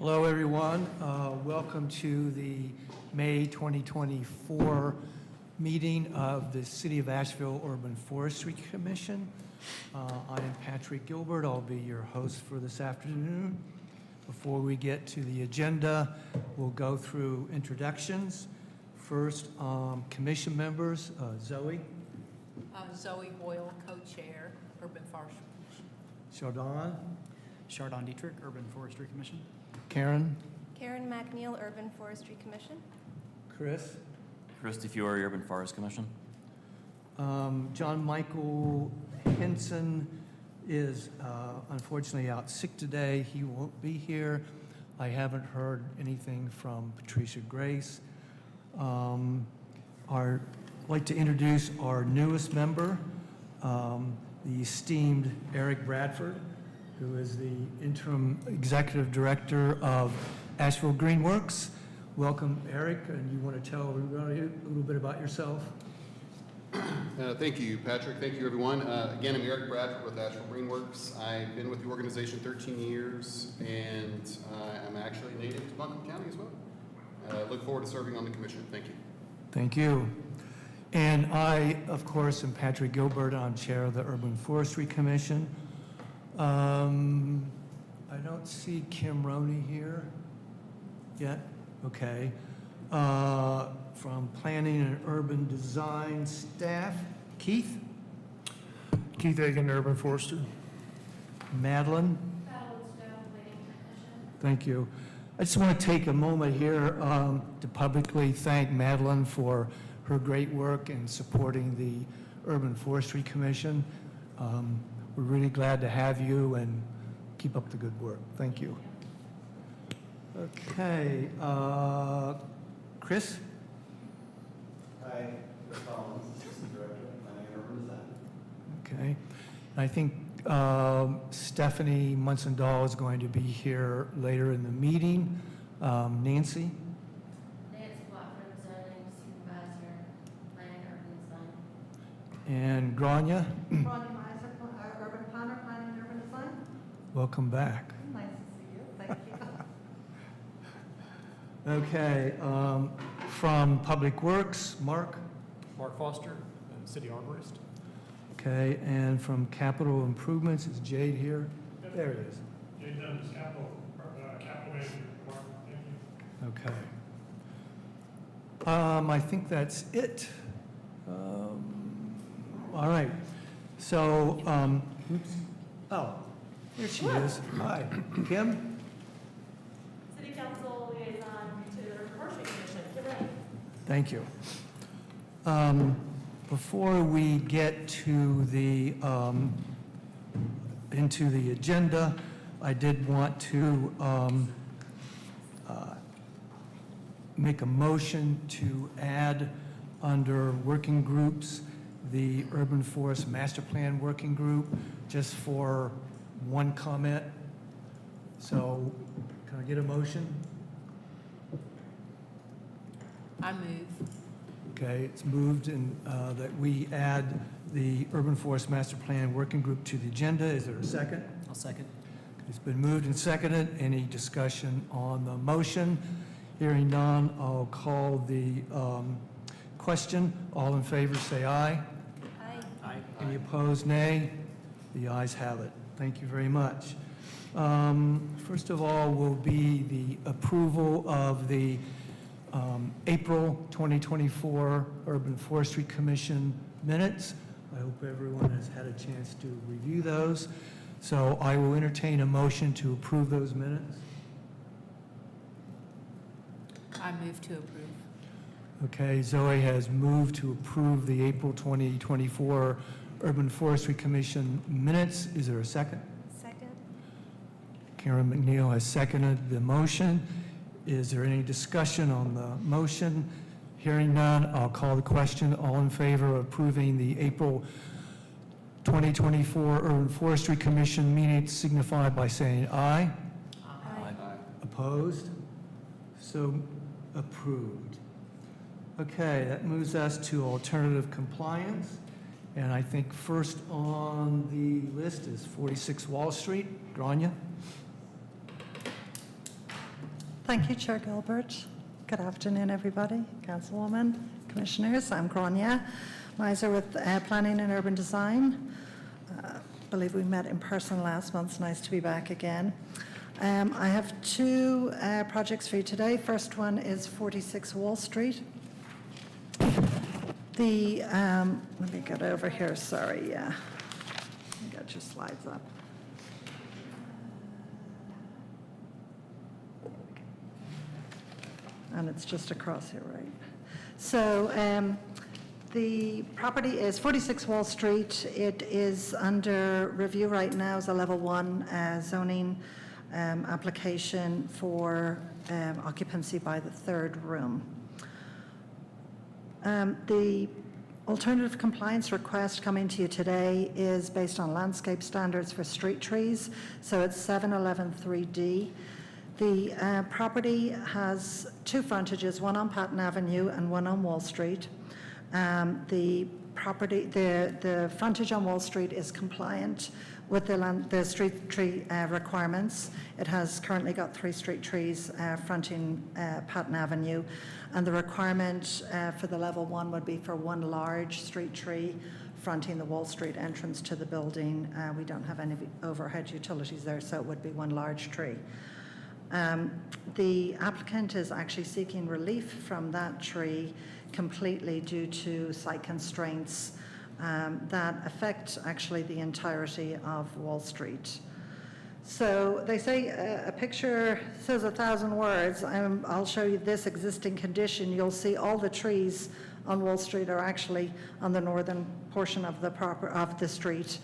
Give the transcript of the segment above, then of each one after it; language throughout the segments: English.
Hello, everyone. Welcome to the May 2024 meeting of the City of Asheville Urban Forestry Commission. I'm Patrick Gilbert. I'll be your host for this afternoon. Before we get to the agenda, we'll go through introductions. First, commission members, Zoe. Zoe Boyle, co-chair, Urban Forestry Commission. Chardon. Chardon Dietrich, Urban Forestry Commission. Karen. Karen McNeil, Urban Forestry Commission. Chris. Christy Fiore, Urban Forest Commission. John Michael Henson is unfortunately out sick today. He won't be here. I haven't heard anything from Patricia Grace. I'd like to introduce our newest member, the esteemed Eric Bradford, who is the interim executive director of Asheville Greenworks. Welcome, Eric, and you want to tell everybody a little bit about yourself? Thank you, Patrick. Thank you, everyone. Again, I'm Eric Bradford with Asheville Greenworks. I've been with the organization 13 years, and I'm actually native to Buncombe County as well. Look forward to serving on the commission. Thank you. Thank you. And I, of course, am Patrick Gilbert. I'm chair of the Urban Forestry Commission. I don't see Kim Roney here yet. Okay. From Planning and Urban Design staff, Keith. Keith Egan, Urban Forester. Madeline. Thank you. I just want to take a moment here to publicly thank Madeline for her great work in supporting the Urban Forestry Commission. We're really glad to have you, and keep up the good work. Thank you. Okay, Chris? Hi, Chris Collins, Assistant Director of Planning and Urban Design. Okay. I think Stephanie Munson-Dahl is going to be here later in the meeting. Nancy? Nancy Blackford, Zoning Supervisor, Planning and Urban Design. And Grania? Ronnie Miser, Urban Planner, Planning and Urban Design. Welcome back. Nice to see you. Thank you. Okay, from Public Works, Mark? Mark Foster, City Arborist. Okay, and from Capital Improvements, is Jade here? There he is. Jay Dunn, Capital Manager. Thank you. Okay. I think that's it. All right. So, oops. Oh, here she is. Hi. Kim? City Council Liaison to the Urban Forestry Commission. Get ready. Thank you. Before we get to the into the agenda, I did want to make a motion to add under working groups the Urban Forest Master Plan Working Group, just for one comment. So, can I get a motion? I move. Okay, it's moved and that we add the Urban Forest Master Plan Working Group to the agenda. Is there a second? I'll second. It's been moved and seconded. Any discussion on the motion? Hearing none, I'll call the question. All in favor, say aye. Aye. Aye. Any opposed, nay? The ayes have it. Thank you very much. First of all will be the approval of the April 2024 Urban Forestry Commission minutes. I hope everyone has had a chance to review those. So I will entertain a motion to approve those minutes. I move to approve. Okay, Zoe has moved to approve the April 2024 Urban Forestry Commission minutes. Is there a second? Second. Karen McNeil has seconded the motion. Is there any discussion on the motion? Hearing none, I'll call the question. All in favor of approving the April 2024 Urban Forestry Commission minutes signify by saying aye. Aye. Opposed? So approved. Okay, that moves us to alternative compliance. And I think first on the list is 46 Wall Street. Grania? Thank you, Chair Gilbert. Good afternoon, everybody, Councilwoman, Commissioners. I'm Grania Miser with Planning and Urban Design. I believe we met in person last month. It's nice to be back again. I have two projects for you today. First one is 46 Wall Street. Let me get over here, sorry, yeah. Get your slides up. And it's just across here, right? So the property is 46 Wall Street. It is under review right now as a level 1 zoning application for occupancy by the third room. The alternative compliance request coming to you today is based on landscape standards for street trees, so it's 711-3D. The property has two frontages, one on Patton Avenue and one on Wall Street. The frontage on Wall Street is compliant with the street tree requirements. It has currently got 3 street trees fronting Patton Avenue, and the requirement for the level 1 would be for 1 large street tree fronting the Wall Street entrance to the building. We don't have any overhead utilities there, so it would be 1 large tree. The applicant is actually seeking relief from that tree completely due to site constraints that affect actually the entirety of Wall Street. So they say a picture says 1,000 words. I'll show you this existing condition. You'll see all the trees on Wall Street are actually on the northern portion of the street.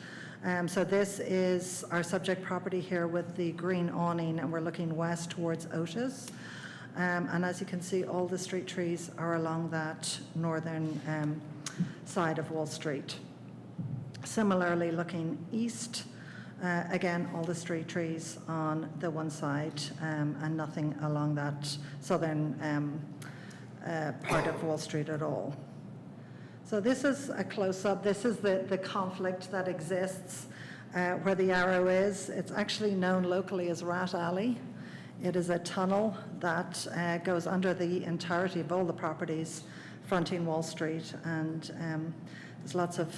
So this is our subject property here with the green awning, and we're looking west towards Otis. And as you can see, all the street trees are along that northern side of Wall Street. Similarly, looking east, again, all the street trees on the one side and nothing along that southern part of Wall Street at all. So this is a close-up. This is the conflict that exists where the arrow is. It's actually known locally as Rat Alley. It is a tunnel that goes under the entirety of all the properties fronting Wall Street, and there's lots of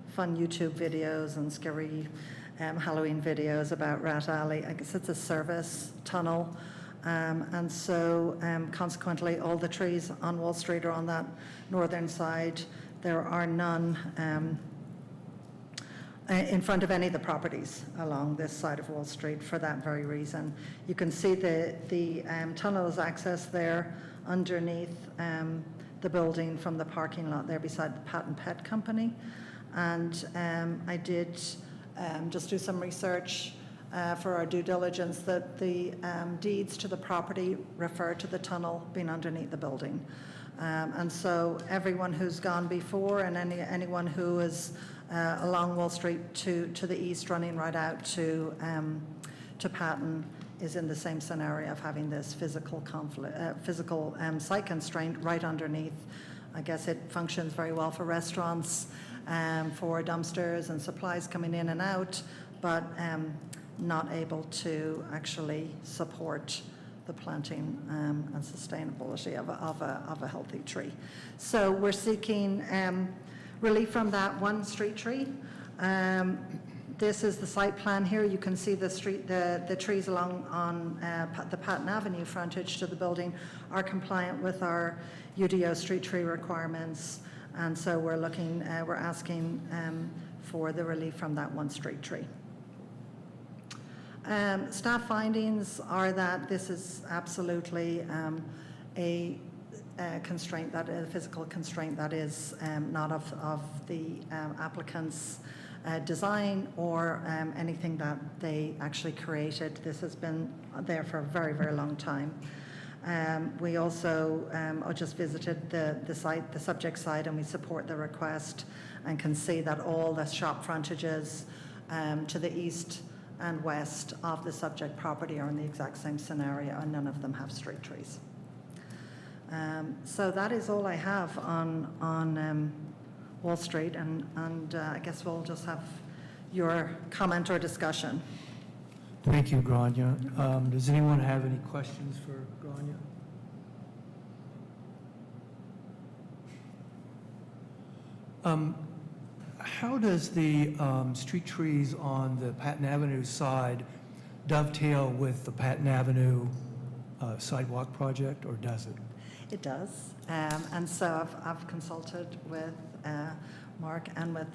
fun YouTube videos and scary Halloween videos about Rat Alley. I guess it's a service tunnel, and so consequently all the trees on Wall Street are on that northern side. There are none in front of any of the properties along this side of Wall Street for that very reason. You can see the tunnel is accessed there underneath the building from the parking lot there beside the Patton Pet Company. And I did just do some research for our due diligence that the deeds to the property refer to the tunnel being underneath the building. And so everyone who's gone before and anyone who is along Wall Street to the east running right out to Patton is in the same scenario of having this physical site constraint right underneath. I guess it functions very well for restaurants, for dumpsters and supplies coming in and out, but not able to actually support the planting and sustainability of a healthy tree. So we're seeking relief from that 1 street tree. This is the site plan here. You can see the trees along on the Patton Avenue frontage to the building are compliant with our UDO street tree requirements, and so we're asking for the relief from that 1 street tree. Staff findings are that this is absolutely a constraint, a physical constraint that is not of the applicant's design or anything that they actually created. This has been there for a very, very long time. We also just visited the site, the subject site, and we support the request and can see that all the shop frontages to the east and west of the subject property are in the exact same scenario, and none of them have street trees. So that is all I have on Wall Street, and I guess we'll just have your comment or discussion. Thank you, Grania. Does anyone have any questions for Grania? How does the street trees on the Patton Avenue side dovetail with the Patton Avenue sidewalk project, or does it? It does. And so I've consulted with Mark and with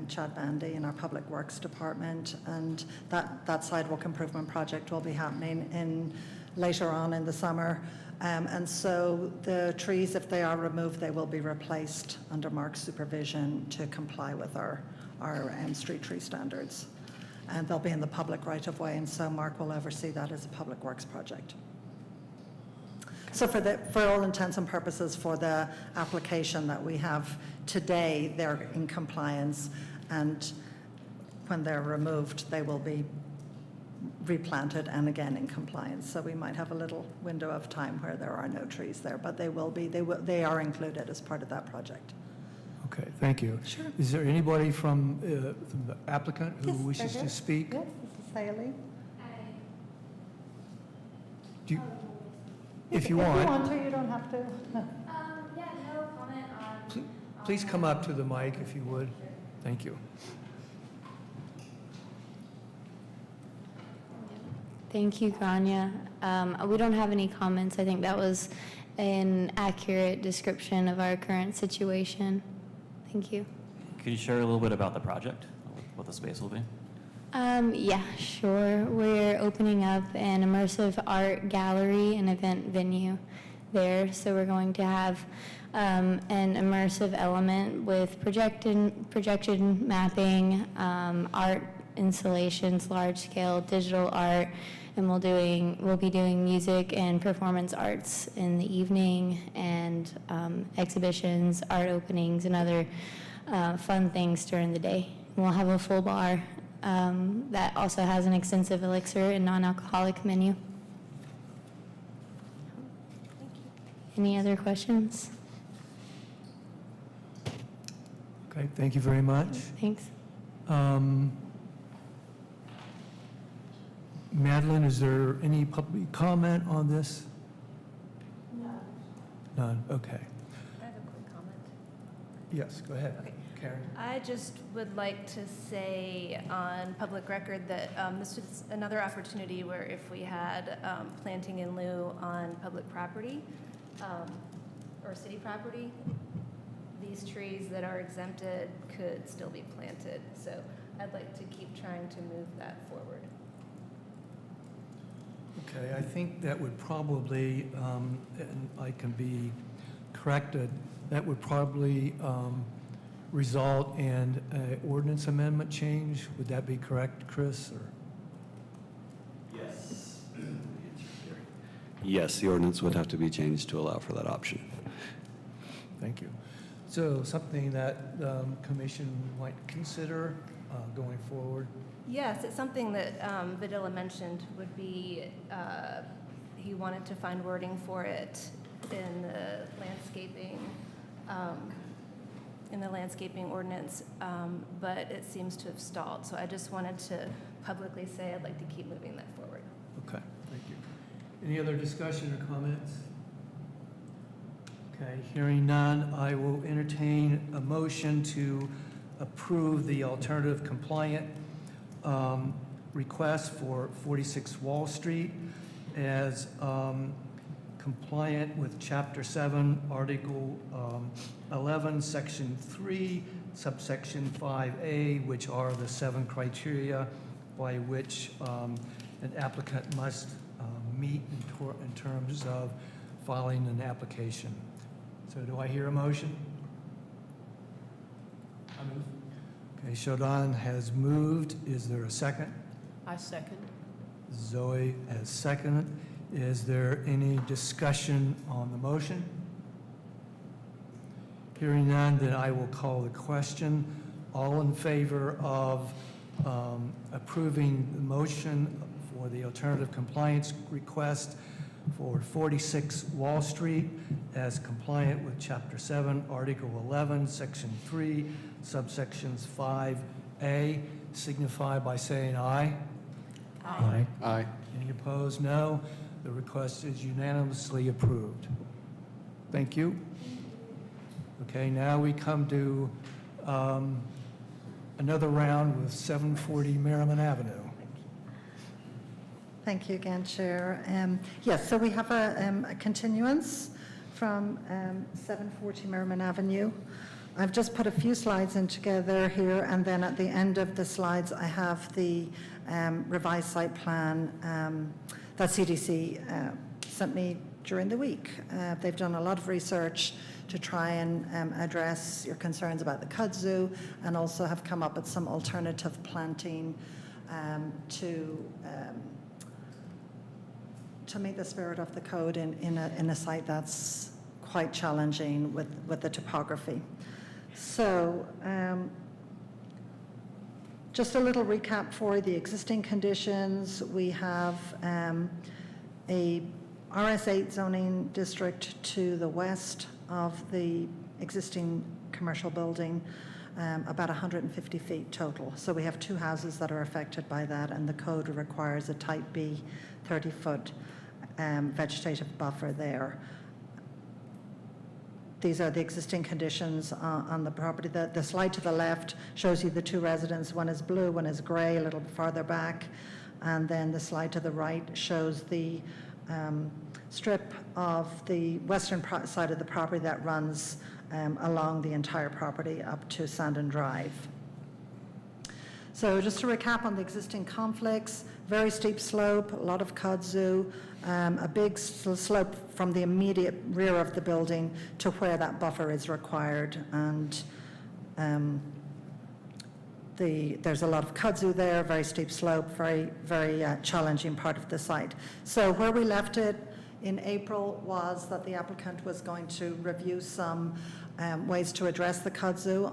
Chad Bandy in our Public Works Department, and that sidewalk improvement project will be happening later on in the summer. And so the trees, if they are removed, they will be replaced under Mark's supervision to comply with our street tree standards. And they'll be in the public right-of-way, and so Mark will oversee that as a Public Works project. So for all intents and purposes, for the application that we have today, they're in compliance, and when they're removed, they will be replanted and again in compliance. So we might have a little window of time where there are no trees there, but they are included as part of that project. Okay, thank you. Sure. Is there anybody from the applicant who Yes, wishes they're to here. speak? Yes, this is Haley. Do you- If you If want, you want to, you don't have to. Yeah, no comment on. please come up to the mic if you would. Thank you. Thank you, Grania. We don't have any comments. I think that was an accurate description of our current situation. Thank you. Could you share a little bit about the project, what the space will be? Yeah, sure. We're opening up an immersive art gallery and event venue there. So we're going to have an immersive element with projection mapping, art installations, large-scale digital art, and we'll be doing music and performance arts in the evening, and exhibitions, art openings, and other fun things during the day. We'll have a full bar that also has an extensive elixir and non-alcoholic menu. Any other questions? Okay, thank you very much. Thanks. Madeline, is there any public comment on this? No. None, okay. I have a quick comment. Yes, go ahead. Okay. Karen? I just would like to say on public record that this is another opportunity where if we had planting in lieu on public property or city property, these trees that are exempted could still be planted. So I'd like to keep trying to move that forward. Okay, I think that would probably, and I can be corrected, that would probably result in an ordinance amendment change. Would that be correct, Chris? Or? Yes. Yes, the ordinance would have to be changed to allow for that option. Thank you. So something that the commission might consider going forward? Yes, it's something that Vidila mentioned would be, he wanted to find wording for it in the landscaping ordinance, but it seems to have stalled. So I just wanted to publicly say I'd like to keep moving that forward. Okay, thank you. Any other discussion or comments? Okay, hearing none, I will entertain a motion to approve the alternative compliant request for 46 Wall Street as compliant with Chapter 7, Article 11, Section 3, subsection 5A, which are the 7 criteria by which an applicant must meet in terms of filing an application. So do I hear a motion? I move. Okay, Shodan has moved. Is there a second? I second. Zoe has seconded. Is there any discussion on the motion? Hearing none, then I will call the question. All in favor of approving the motion for the alternative compliance request for 46 Wall Street as compliant with Chapter 7, Article 11, Section 3, subsections 5A, signify by saying aye. Aye. Aye. Any opposed? No. The request is unanimously approved. Thank you. Okay, now we come to another round with 740 Merriman Avenue. Thank you again, Chair. Yes, so we have a continuance from 740 Merriman Avenue. I've just put a few slides in together here, and then at the end of the slides, I have the revised site plan that CDC sent me during the week. They've done a lot of research to try and address your concerns about the kudzu, and also have come up with some alternative planting to meet the spirit of the code in a site that's quite challenging with the topography. So just a little recap for the existing conditions. We have a RS8 zoning district to the west of the existing commercial building, about 150 feet total. So we have two houses that are affected by that, and the code requires a type B 30-foot vegetative buffer there. These are the existing conditions on the property. The slide to the left shows you the two residences. One is blue, one is gray, a little farther back. And then the slide to the right shows the strip of the western side of the property that runs along the entire property up to Sandon Drive. So just to recap on the existing conflicts, very steep slope, a lot of kudzu, a big slope from the immediate rear of the building to where that buffer is required. And there's a lot of kudzu there, very steep slope, very challenging part of the site. So where we left it in April was that the applicant was going to review some ways to address the kudzu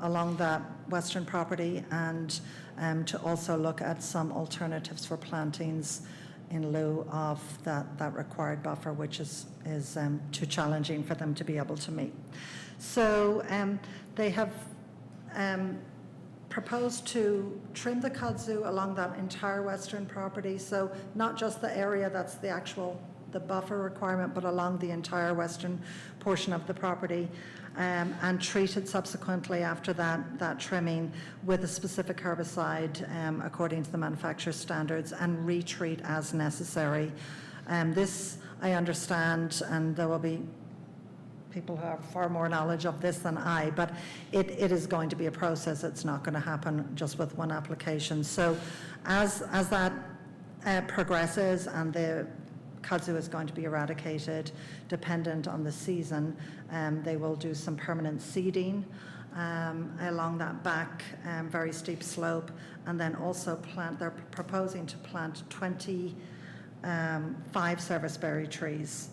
along that western property, and to also look at some alternatives for plantings in lieu of that required buffer, which is too challenging for them to be able to meet. So they have proposed to trim the kudzu along that entire western property, so not just the area that's the buffer requirement, but along the entire western portion of the property, and treat it subsequently after that trimming with a specific herbicide according to the manufacturer's standards, and retreat as necessary. This, I understand, and there will be people who have far more knowledge of this than I, but it is going to be a process. It's not going to happen just with one application. So as that progresses and the kudzu is going to be eradicated, dependent on the season, they will do some permanent seeding along that back very steep slope, and then also they're proposing to plant 25 serviceberry trees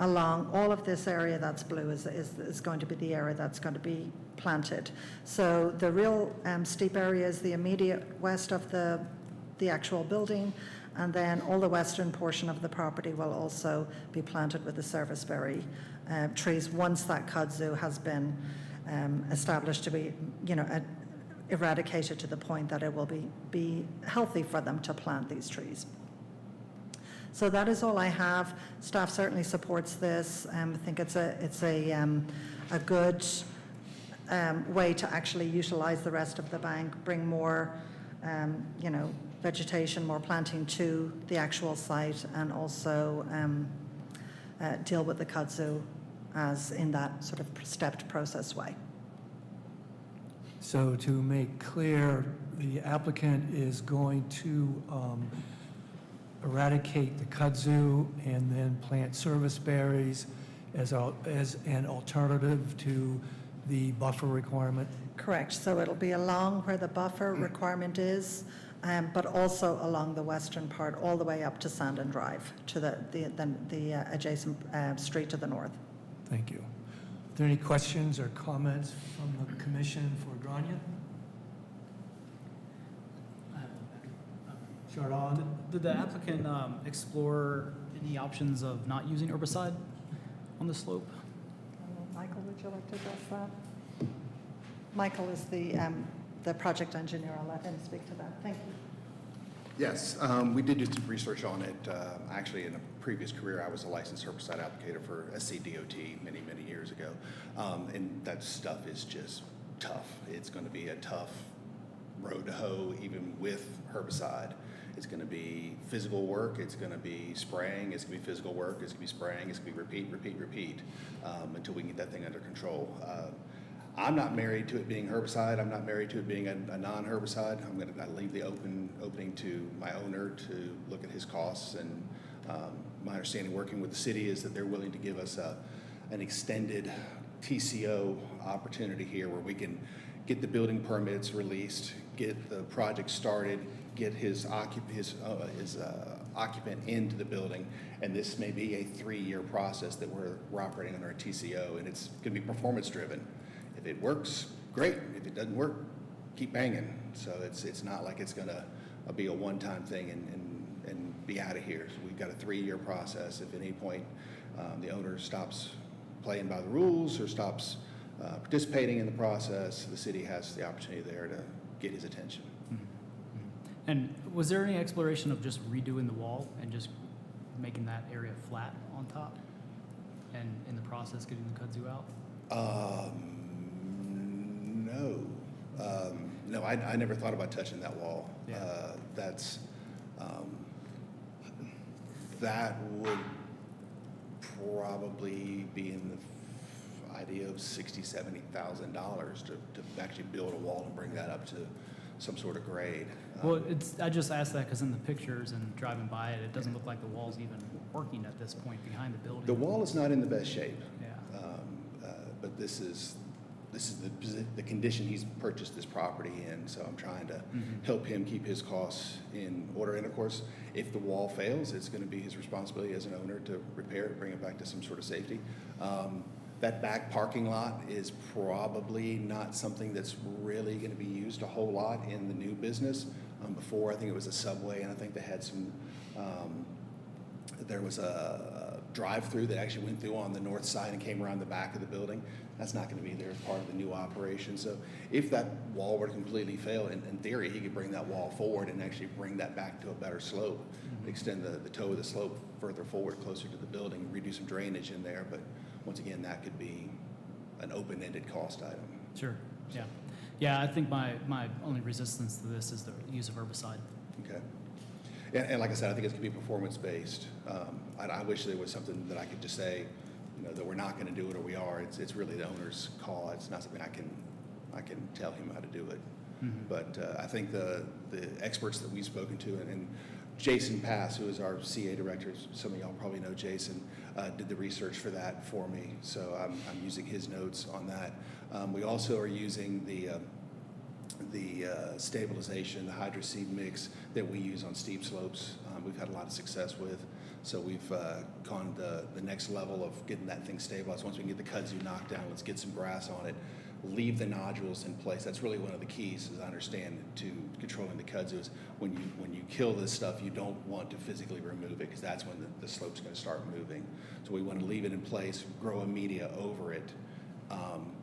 along all of this area that's blue is going to be the area that's going to be planted. So the real steep area is the immediate west of the actual building, and then all the western portion of the property will also be planted with the serviceberry trees once that kudzu has been established to be, eradicated to the point that it will be healthy for them to plant these trees. So that is all I have. Staff certainly supports this. I think it's a good way to actually utilize the rest of the bank, bring more, vegetation, more planting to the actual site, and also deal with the kudzu as in that sort of stepped process way. So to make clear, the applicant is going to eradicate the kudzu and then plant serviceberries as an alternative to the buffer requirement? Correct. So it'll be along where the buffer requirement is, but also along the western part, all the way up to Sandon Drive, to the adjacent street to the north. Thank you. Are there any questions or comments from the commission for Grania? Chardon? Did the applicant explore any options of not using herbicide on the slope? Michael, would you like to address that? Michael is the project engineer. I'll let him speak to that. Thank you. Yes, we did do some research on it. Actually, in a previous career, I was a licensed herbicide applicator for SCDOT many, many years ago. And that stuff is just tough. It's going to be a tough road to hoe, even with herbicide. It's going to be physical work. It's going to be spraying. It's going to be physical work. It's going to be spraying. It's going to be repeat, until we can get that thing under control. I'm not married to it being herbicide. I'm not married to it being a non-herbicide. I'm going to leave the opening to my owner to look at his costs. And my understanding working with the city is that they're willing to give us an extended TCO opportunity here where we can get the building permits released, get the project started, get his occupant into the building, and this may be a 3-year process that we're operating under a TCO, and it's going to be performance driven. If it works, great. If it doesn't work, keep banging. So it's not like it's going to be a one-time thing and be out of here. So we've got a 3-year process. If at any point the owner stops playing by the rules or stops participating in the process, the city has the opportunity there to get his attention. And was there any exploration of just redoing the wall and just making that area flat on top? And in the process, getting the kudzu out? No, I never thought about touching that wall. Yeah. That would probably be in the idea of $60,000-$70,000 to actually build a wall and bring that up to some sort of grade. Well, I just asked that because in the pictures and driving by it, it doesn't look like the wall's even working at this point behind the building. The wall is not in the best shape. Yeah. But this is the condition he's purchased this property in, so I'm trying to help him keep his costs in order. And of course, if the wall fails, it's going to be his responsibility as an owner to repair it, bring it back to some sort of safety. That back parking lot is probably not something that's really going to be used a whole lot in the new business. Before, I think it was a Subway, and I think they had some, there was a drive-through that actually went through on the north side and came around the back of the building. That's not going to be there as part of the new operation. So if that wall were to completely fail, in theory, he could bring that wall forward and actually bring that back to a better slope, extend the toe of the slope further forward, closer to the building, redo some drainage in there. But once again, that could be an open-ended cost item. Sure, yeah. Yeah, I think my only resistance to this is the use of herbicide. Okay. And like I said, I think it's going to be performance-based. I wish there was something that I could just say, that we're not going to do it or we are. It's really the owner's call. It's not something I can tell him how to do it. But I think the experts that we've spoken to, and Jason Pass, who is our CA director, some of y'all probably know Jason, did the research for that for me. So I'm using his notes on that. We also are using the stabilization, the hydroseed mix that we use on steep slopes. We've had a lot of success with. So we've gone the next level of getting that thing stabilized. Once we can get the kudzu knocked down, let's get some grass on it, leave the nodules in place. That's really one of the keys, as I understand, to controlling the kudzu is when you kill this stuff, you don't want to physically remove it because that's when the slope's going to start moving. So we want to leave it in place, grow a media over it,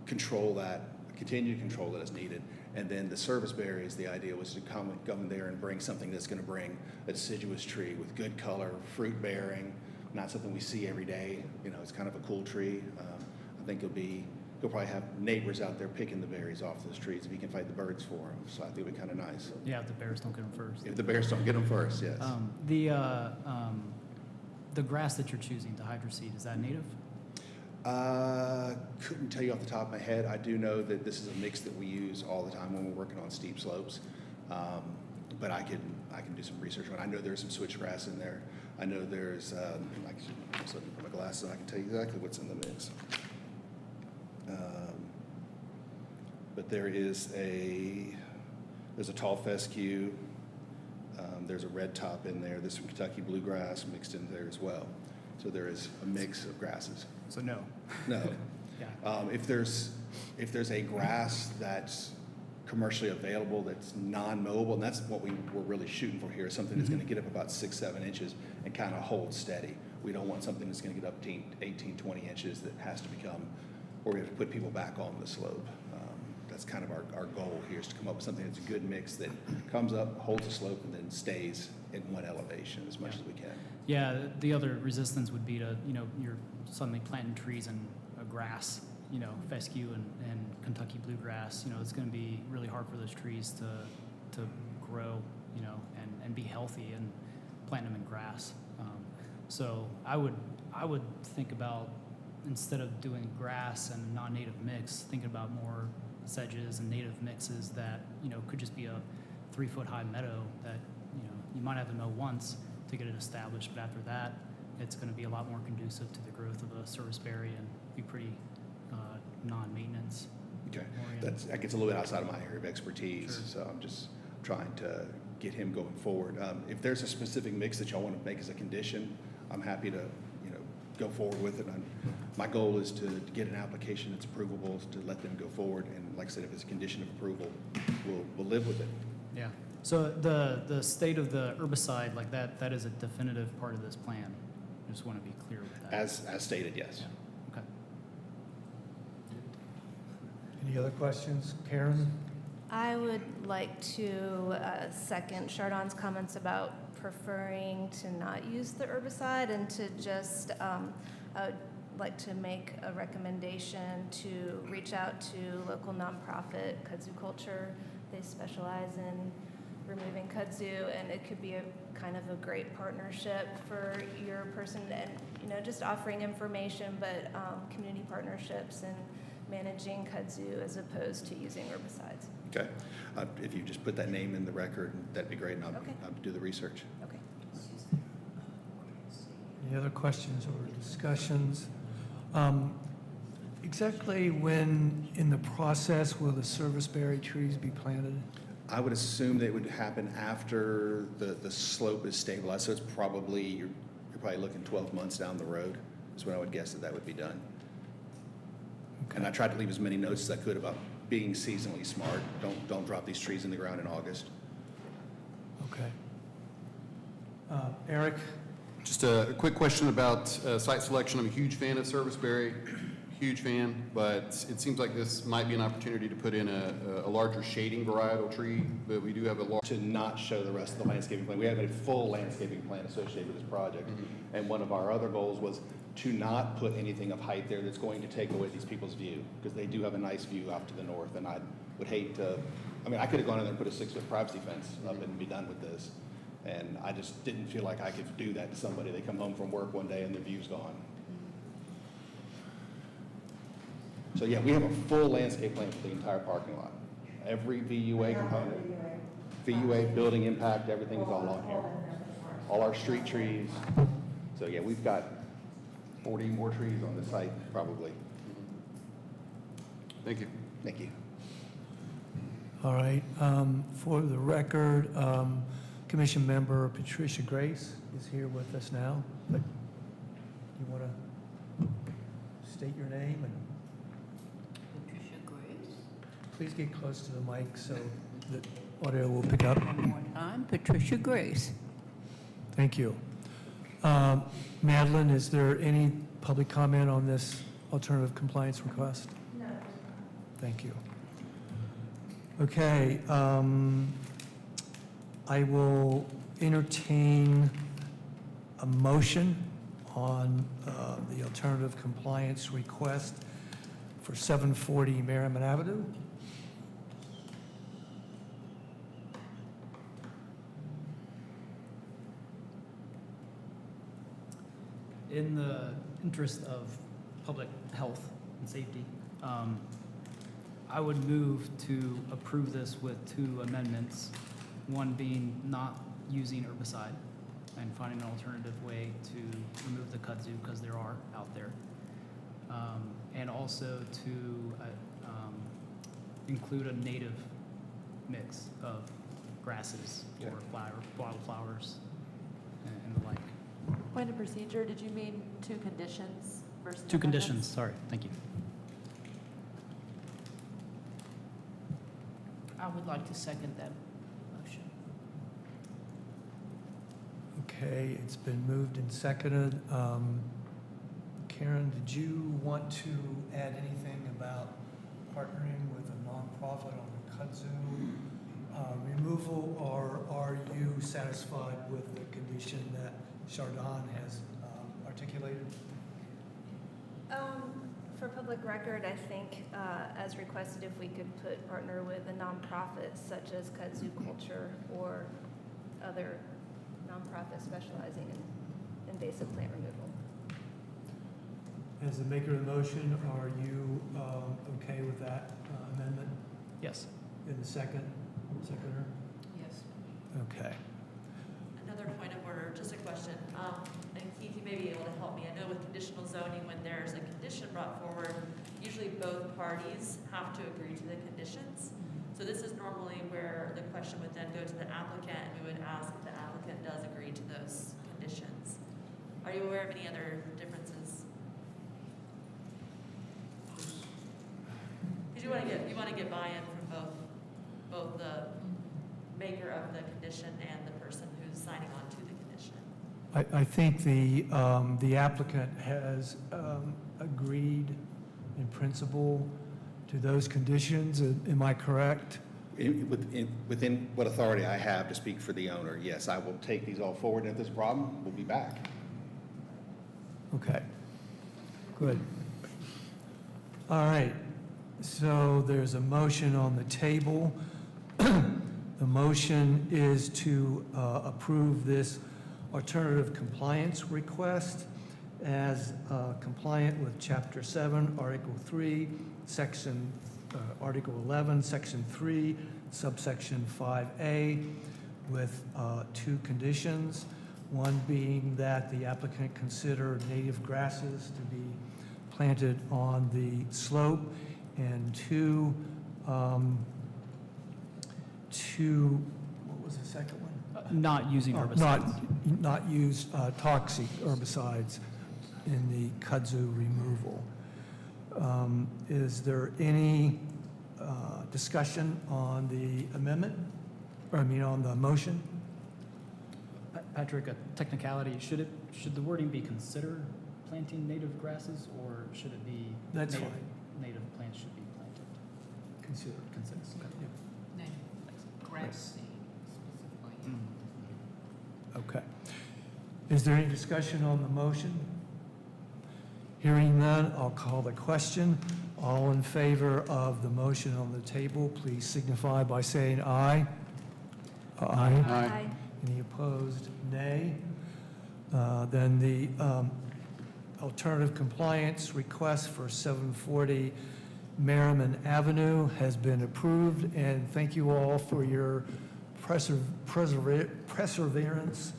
control that, continue to control it as needed. And then the service berries, the idea was to come in there and bring something that's going to bring a deciduous tree with good color, fruit bearing, not something we see every day. It's kind of a cool tree. I think he'll probably have neighbors out there picking the berries off those trees if he can fight the birds for them. So I think it'd be kind of nice. Yeah, if the bears don't get them first. If the bears don't get them first, yes. The grass that you're choosing, the hydroseed, is that native? Couldn't tell you off the top of my head. I do know that this is a mix that we use all the time when we're working on steep slopes. But I can do some research on it. I know there's some switchgrass in there. I know there's, I'm just looking for my glasses and I can tell you exactly what's in the mix. But there's a tall fescue. There's a red top in there. There's some Kentucky bluegrass mixed in there as well. So there is a mix of grasses. So no. No. Yeah. If there's a grass that's commercially available that's non-mowable, and that's what we're really shooting for here, is something that's going to get up about 6-7 inches and kind of hold steady. We don't want something that's going to get up to 18-20 inches that has to become where we have to put people back on the slope. That's kind of our goal here, is to come up with something that's a good mix that comes up, holds a slope, and then stays in one elevation as much as we can. Yeah, the other resistance would be to, you're suddenly planting trees and grass, fescue and Kentucky bluegrass. It's going to be really hard for those trees to grow, and be healthy, and plant them in grass. So I would think about, instead of doing grass and non-native mix, thinking about more sedges and native mixes that, could just be a 3-foot high meadow that, you might have to mow once to get it established, but after that, it's going to be a lot more conducive to the growth of a serviceberry and be pretty non-maintenance. Okay, oriented. that gets a little bit outside of my area of expertise, Sure. so I'm just trying to get him going forward. If there's a specific mix that y'all want to make as a condition, I'm happy to, go forward with it. My goal is to get an application that's approvable, to let them go forward, and like I said, if it's a condition of approval, we'll live with it. Yeah. So the state of the herbicide, like that is a definitive part of this plan. I just want to be clear with that. As stated, yes. Yeah. Okay. Any other questions? Karen? I would like to second Chardon's comments about preferring to not use the herbicide, and to just, I would like to make a recommendation to reach out to local nonprofit Kudzu Culture. They specialize in removing kudzu, and it could be a kind of a great partnership for your person, and just offering information, but community partnerships and managing kudzu as opposed to using herbicides. Okay. If you just put that name in the record, that'd be great, and I'll do the research. Okay. Any other questions or discussions? Exactly when in the process will the serviceberry trees be planted? I would assume that it would happen after the slope is stabilized, so it's probably, you're probably looking 12 months down the road, is when I would guess that would be done. Okay. And I tried to leave as many notes as I could about being seasonally smart. Don't drop these trees in the ground in August. Okay. Eric? Just a quick question about site selection. I'm a huge fan of serviceberry, huge fan, but it seems like this might be an opportunity to put in a larger shading varietal tree, but we do have a large... To not show the rest of the landscaping plan. We have a full landscaping plan associated with this project. Mm-hmm. And one of our other goals was to not put anything of height there that's going to take away these people's view, because they do have a nice view out to the north, and I would hate to, I could have gone in there and put a 6-foot privacy fence up and be done with this. And I just didn't feel like I could do that to somebody. They come home from work one day and their view's gone. So yeah, we have a full landscape plan for the entire parking lot. Every VUA component, VUA, building impact, everything is all on here. All our street trees. So yeah, we've got 40 more trees on the site, probably. Thank you. Thank you. All right. For the record, Commission Member Patricia Grace is here with us now. But you want to state your name and Patricia Grace. please get close to the mic so that audio will pick up. One more time, Patricia Grace. Thank you. Madeline, is there any public comment on this alternative compliance request? No. Thank you. Okay, I will entertain a motion on the alternative compliance request for 740 Merriman Avenue. In the interest of public health and safety, I would move to approve this with 2 amendments. One being not using herbicide and finding an alternative way to remove the kudzu, because there are out there. And also to include a native mix of grasses or wildflowers and the like. Point of procedure, did you mean 2 conditions versus? 2 conditions, amendments? sorry, thank you. I would like to second that motion. Okay, it's been moved and seconded. Karen, did you want to add anything about partnering with a nonprofit on the kudzu removal, or are you satisfied with the condition that Chardon has articulated? For public record, I think, as requested, if we could partner with a nonprofit such as Kudzu Culture or other nonprofits specializing in invasive plant removal. As the maker of the motion, are you okay with that amendment? Yes. In the seconder? Yes. Okay. Another point of order, just a question. And Keith, you may be able to help me. I know with conditional zoning, when there's a condition brought forward, usually both parties have to agree to the conditions. So this is normally where the question would then go to the applicant, and we would ask if the applicant does agree to those conditions. Are you aware of any other differences? Because you want to get buy-in from both the maker of the condition and the person who's signing on to the condition. I think the applicant has agreed in principle to those conditions. Am I correct? Within what authority I have to speak for the owner, yes, I will take these all forward, and if there's a problem, we'll be back. Okay, good. All right, so there's a motion on the table. The motion is to approve this alternative compliance request as compliant with Chapter 7, Article 3, Article 11, Section 3, subsection 5A, with two conditions. One being that the applicant consider native grasses to be planted on the slope, and two, what was the second one? Not using herbicides. Not use toxic herbicides in the kudzu removal. Is there any discussion on the amendment? Or on the motion? Patrick, a technicality, should the wording be consider planting native grasses, or should it be That's native, fine. native plants should be planted? Consider. Consider. Okay. Grass seed specifically. Okay. Is there any discussion on the motion? Hearing none, I'll call the question. All in favor of the motion on the table, please signify by saying aye. Aye. Aye. Any opposed? Nay. Then the alternative compliance request for 740 Merriman Avenue has been approved, and thank you all for your perseverance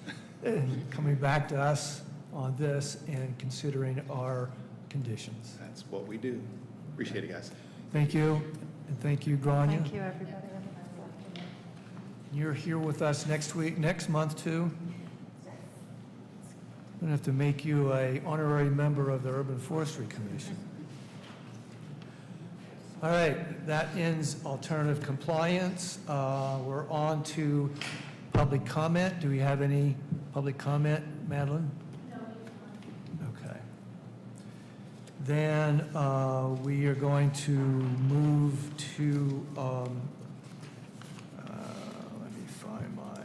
in coming back to us on this and considering our conditions. That's what we do. Appreciate it, guys. Thank you, and thank you, Grania. Thank you, everybody. You're here with us next month too? I'm gonna have to make you an honorary member of the Urban Forestry Commission. All right, that ends alternative compliance. We're on to public comment. Do we have any public comment, Madeline? No. Okay. Then we are going to move to, let me find my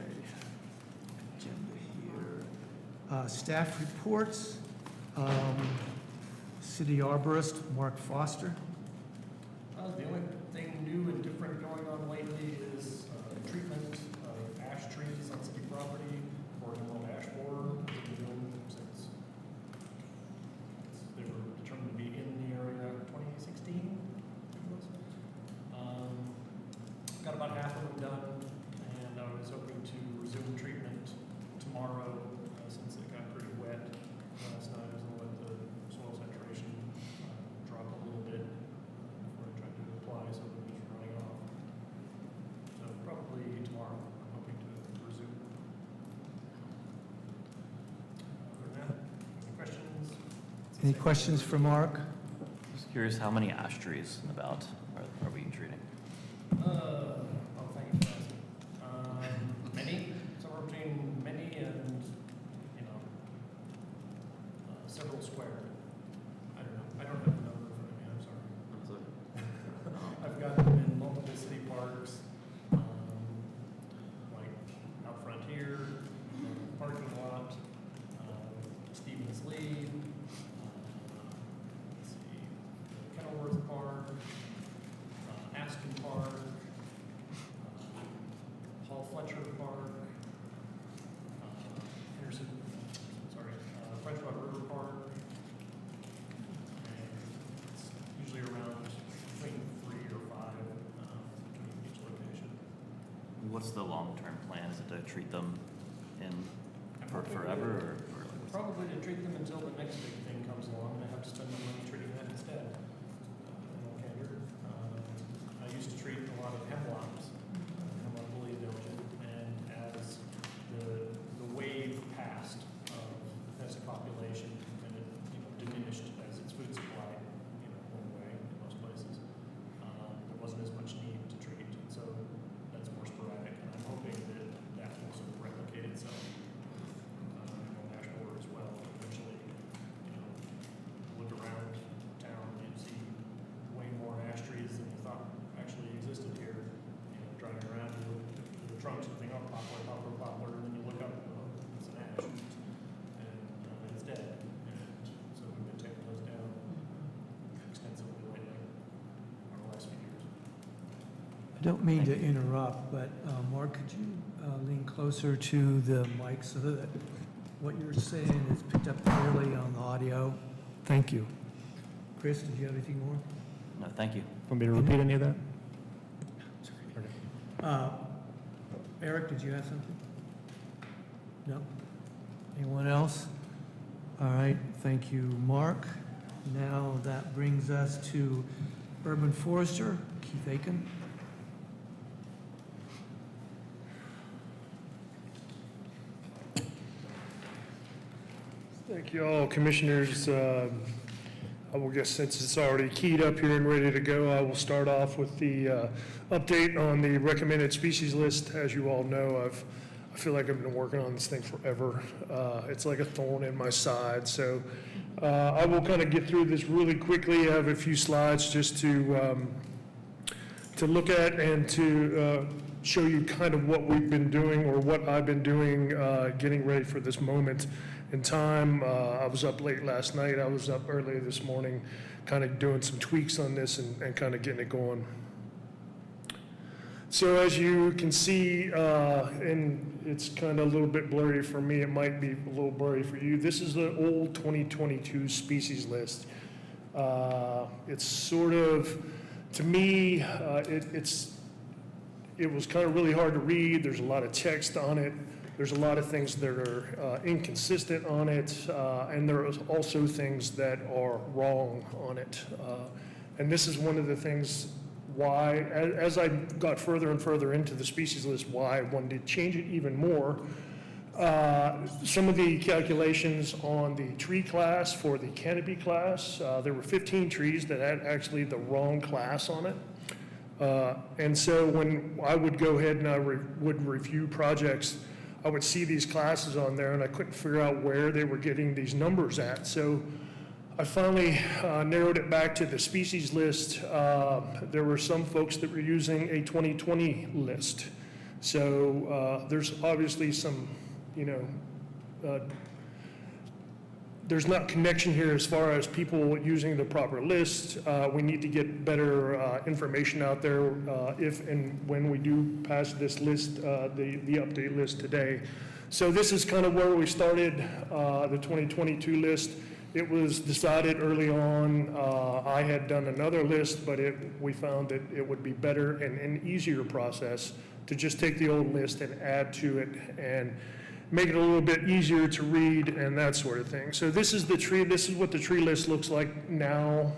agenda here. Staff reports. City Arborist, Mark Foster. The only thing new and different going on lately is treatment of ash trees on city property for emerald ash borer. We've been doing since they were determined to be in the area 2016. Got about half of them done, and I was hoping to resume treatment tomorrow since it got pretty wet last night. I was going to let the soil saturation drop a little bit before I tried to apply, so it was running off. So probably tomorrow, I'm hoping to resume. Other than that, any questions? Any questions for Mark? Just curious, how many ash trees about are we treating? Thank you for asking. Many, somewhere between many and, several square. I don't know. I don't have the number in front of me, I'm sorry. what's the long-term plan? Is it to treat them in for forever, or like what's Probably to treat them until the next big thing comes along, and I have to spend my money treating that instead. In all candor, I used to treat a lot of hemlocks, hemlock woolly diligent, and as the wave passed of pest population, and it diminished as its food supply went away in most places, there wasn't as much need to treat, and so that's more sporadic, and I'm hoping that that will sort of replicate itself. National as well. Eventually, look around town and see way more ash trees than you thought actually existed here. Driving around, you look at the trunks and think, oh, poplar, and then you look up, oh, it's an ash, and it's dead. And so we've been taking those down extensively lately, over the last few years. I don't mean to interrupt, but Mark, could you lean closer to the mic so that what you're saying is picked up clearly on the audio? Thank you. Chris, did you have anything more? No, thank you. Want me to repeat any of that? Eric, did you have something? No? Anyone else? All right, thank you, Mark. Now that brings us to Urban Forester, Keith Aiken. Thank you all, commissioners. I will guess since it's already keyed up here and ready to go, I will start off with the update on the recommended species list. As you all know, I feel like I've been working on this thing forever. It's like a thorn in my side. So I will kind of get through this really quickly. I have a few slides just to look at and to show you kind of what we've been doing or what I've been doing getting ready for this moment in time. I was up late last night. I was up early this morning kind of doing some tweaks on this and kind of getting it going. So as you can see, and it's kind of a little bit blurry for me, it might be a little blurry for you. This is the old 2022 species list. It's sort of, to me, it was kind of really hard to read. There's a lot of text on it. There's a lot of things that are inconsistent on it, and there are also things that are wrong on it. And this is one of the things why, as I got further and further into the species list, why I wanted to change it even more. Some of the calculations on the tree class for the canopy class, there were 15 trees that had actually the wrong class on it. And so when I would go ahead and I would review projects, I would see these classes on there and I couldn't figure out where they were getting these numbers at. So I finally narrowed it back to the species list. There were some folks that were using a 2020 list. So there's obviously some, there's not connection here as far as people using the proper list. We need to get better information out there if and when we do pass this list, the update list today. So this is kind of where we started the 2022 list. It was decided early on. I had done another list, but we found that it would be better and an easier process to just take the old list and add to it and make it a little bit easier to read and that sort of thing. So this is the tree. This is what the tree list looks like now.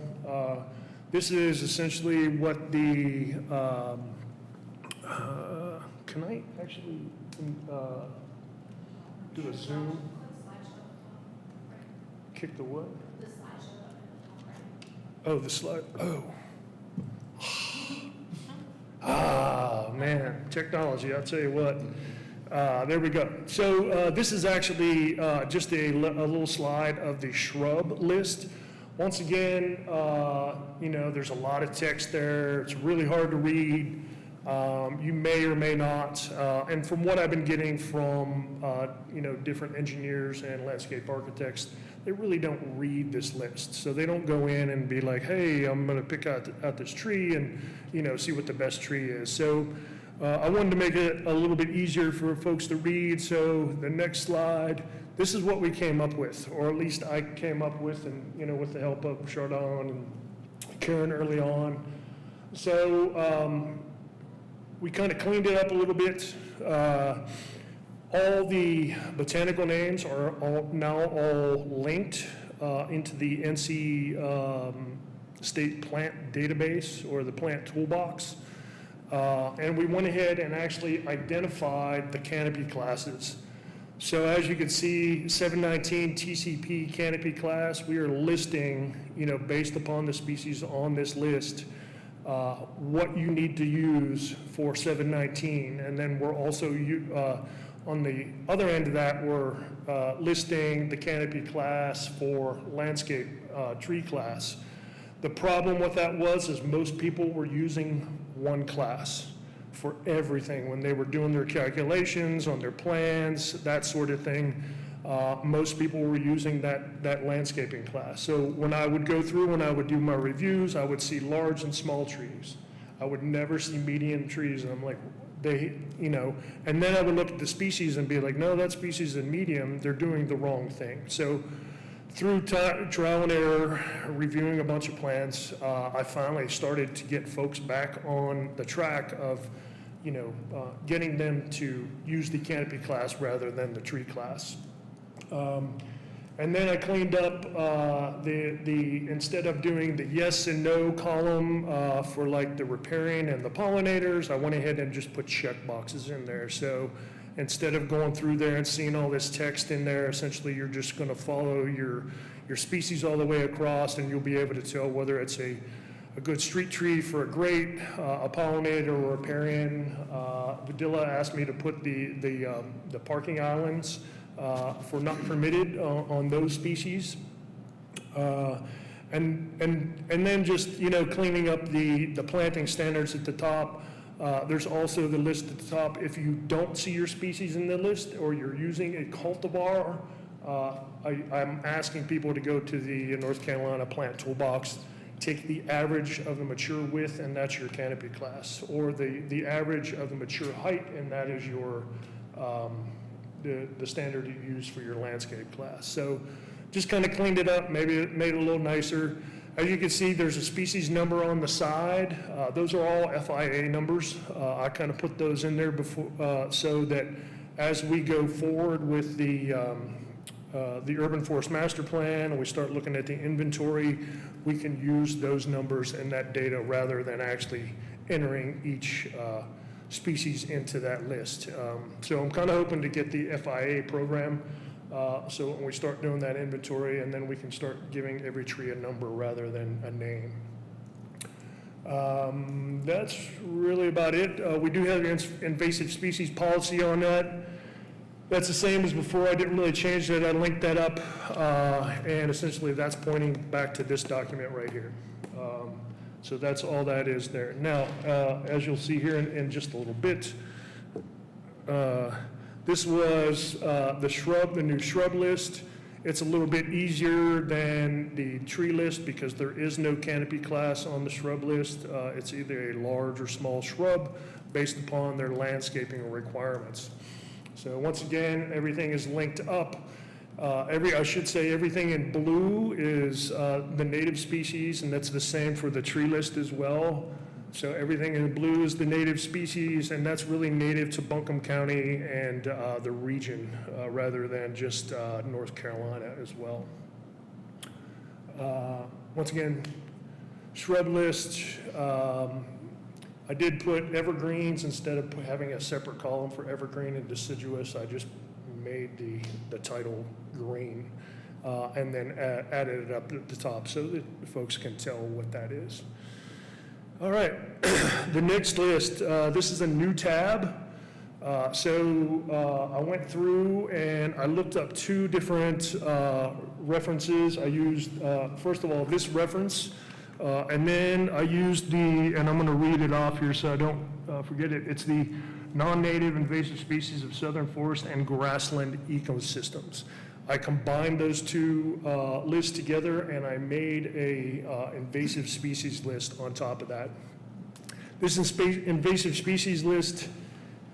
This is essentially what the, can I actually do a zoom? Kick the what? Oh, the slide. Oh. Ah, man, technology, I'll tell you what. There we go. So this is actually just a little slide of the shrub list. Once again, there's a lot of text there. It's really hard to read. You may or may not, and from what I've been getting from, different engineers and landscape architects, they really don't read this list. So they don't go in and be like, hey, I'm gonna pick out this tree and, see what the best tree is. So I wanted to make it a little bit easier for folks to read. So the next slide, this is what we came up with, or at least I came up with, and, with the help of Chardon and Karen early on. So we kind of cleaned it up a little bit. All the botanical names are now all linked into the NC State Plant Database or the Plant Toolbox. And we went ahead and actually identified the canopy classes. So as you can see, 719 TCP canopy class, we are listing, based upon the species on this list, what you need to use for 719. And then we're also, on the other end of that, we're listing the canopy class for landscape tree class. The problem with that is most people were using one class for everything. When they were doing their calculations on their plans, that sort of thing, most people were using that landscaping class. So when I would go through, when I would do my reviews, I would see large and small trees. I would never see medium trees, and I'm like, and then I would look at the species and be like, no, that species is medium, they're doing the wrong thing. So through trial and error, reviewing a bunch of plans, I finally started to get folks back on the track of, getting them to use the canopy class rather than the tree class. And then I cleaned up instead of doing the yes and no column for like the riparian and the pollinators, I went ahead and just put check boxes in there. So instead of going through there and seeing all this text in there, essentially you're just going to follow your species all the way across, and you'll be able to tell whether it's a good street tree for a great, a pollinator or a riparian. Vidila asked me to put the parking islands for not permitted on those species. And then just, cleaning up the planting standards at the top. There's also the list at the top. If you don't see your species in the list or you're using a cultivar, I'm asking people to go to the North Carolina Plant Toolbox, take the average of the mature width, and that's your canopy class, or the average of the mature height, and that is your the standard you use for your landscape class. So just kind of cleaned it up, maybe it made it a little nicer. As you can see, there's a species number on the side. Those are all FIA numbers. I kind of put those in there before, so that as we go forward with the Urban Forest Master Plan and we start looking at the inventory, we can use those numbers and that data rather than actually entering each species into that list. So I'm kind of hoping to get the FIA program so when we start doing that inventory, and then we can start giving every tree a number rather than a name. That's really about it. We do have an invasive species policy on that. That's the same as before. I didn't really change that. I linked that up, and essentially that's pointing back to this document right here. So that's all that is there. Now, as you'll see here in just a little bit, this was the new shrub list. It's a little bit easier than the tree list because there is no canopy class on the shrub list. It's either a large or small shrub based upon their landscaping requirements. So once again, everything is linked up. Everything in blue is the native species, and that's the same for the tree list as well. So everything in blue is the native species, and that's really native to Buncombe County and the region rather than just North Carolina as well. Once again, shrub list. I did put evergreens instead of having a separate column for evergreen and deciduous. I just made the title green and then added it up at the top so that folks can tell what that is. All right, the next list, this is a new tab. I went through and I looked up two different references. I used, first of all, this reference, and then I used and I'm going to read it off here so I don't forget it. It's the non-native invasive species of southern forest and grassland ecosystems. I combined those two lists together and I made a invasive species list on top of that. This invasive species list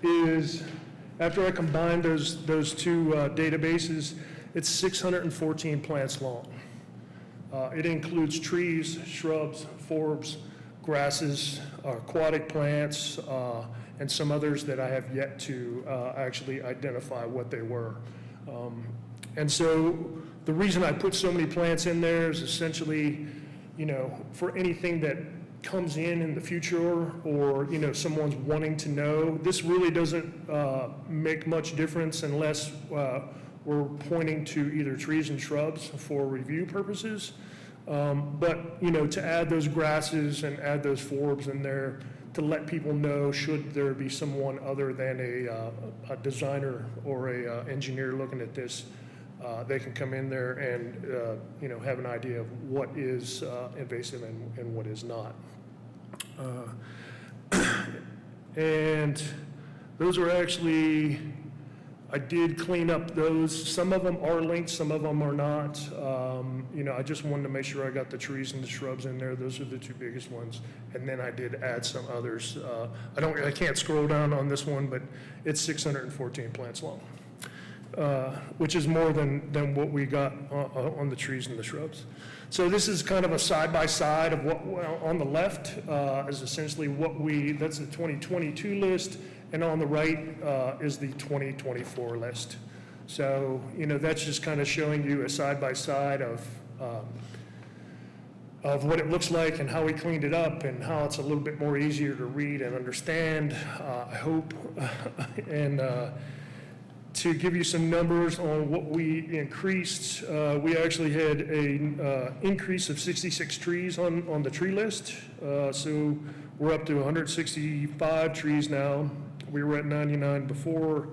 is, after I combined those two databases, it's 614 plants long. It includes trees, shrubs, forbs, grasses, aquatic plants, and some others that I have yet to actually identify what they were. And so the reason I put so many plants in there is essentially, for anything that comes in the future, or, someone's wanting to know. This really doesn't make much difference unless we're pointing to either trees and shrubs for review purposes. But, to add those grasses and add those forbs in there to let people know, should there be someone other than a designer or a engineer looking at this, they can come in there and, have an idea of what is invasive and what is not. And those are actually, I did clean up those. Some of them are linked, some of them are not. I just wanted to make sure I got the trees and the shrubs in there. Those are the two biggest ones. And then I did add some others. I can't scroll down on this one, but it's 614 plants long. Which is more than what we got on the trees and the shrubs. So this is kind of a side-by-side of what, on the left is essentially that's the 2022 list, and on the right is the 2024 list. So, that's just kind of showing you a side-by-side of what it looks like and how we cleaned it up and how it's a little bit more easier to read and understand, I hope. And to give you some numbers on what we increased, we actually had a increase of 66 trees on the tree list. So we're up to 165 trees now. We were at 99 before.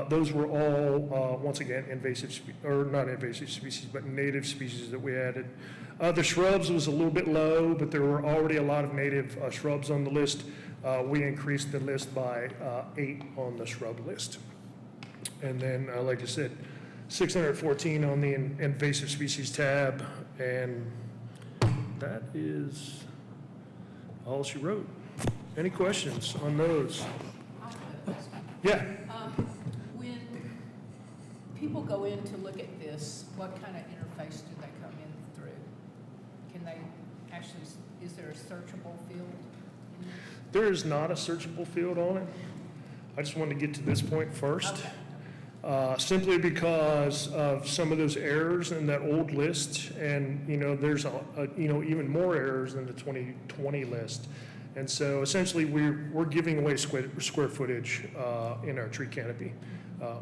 Those were all, once again, not invasive species, but native species that we added. The shrubs was a little bit low, but there were already a lot of native shrubs on the list. We increased the list by 8 on the shrub list. And then, like I said, 614 on the invasive species tab, and that is all she wrote. Any questions on those? I have a question. Yeah. When people go in to look at this, what kind of interface do they come in through? Can they actually, is there a searchable field in there? There is not a searchable field on it. I just wanted to get to this point first. Okay. Simply because of some of those errors in that old list, and there's even more errors in the 2020 list, and so essentially we're giving away square footage in our tree canopy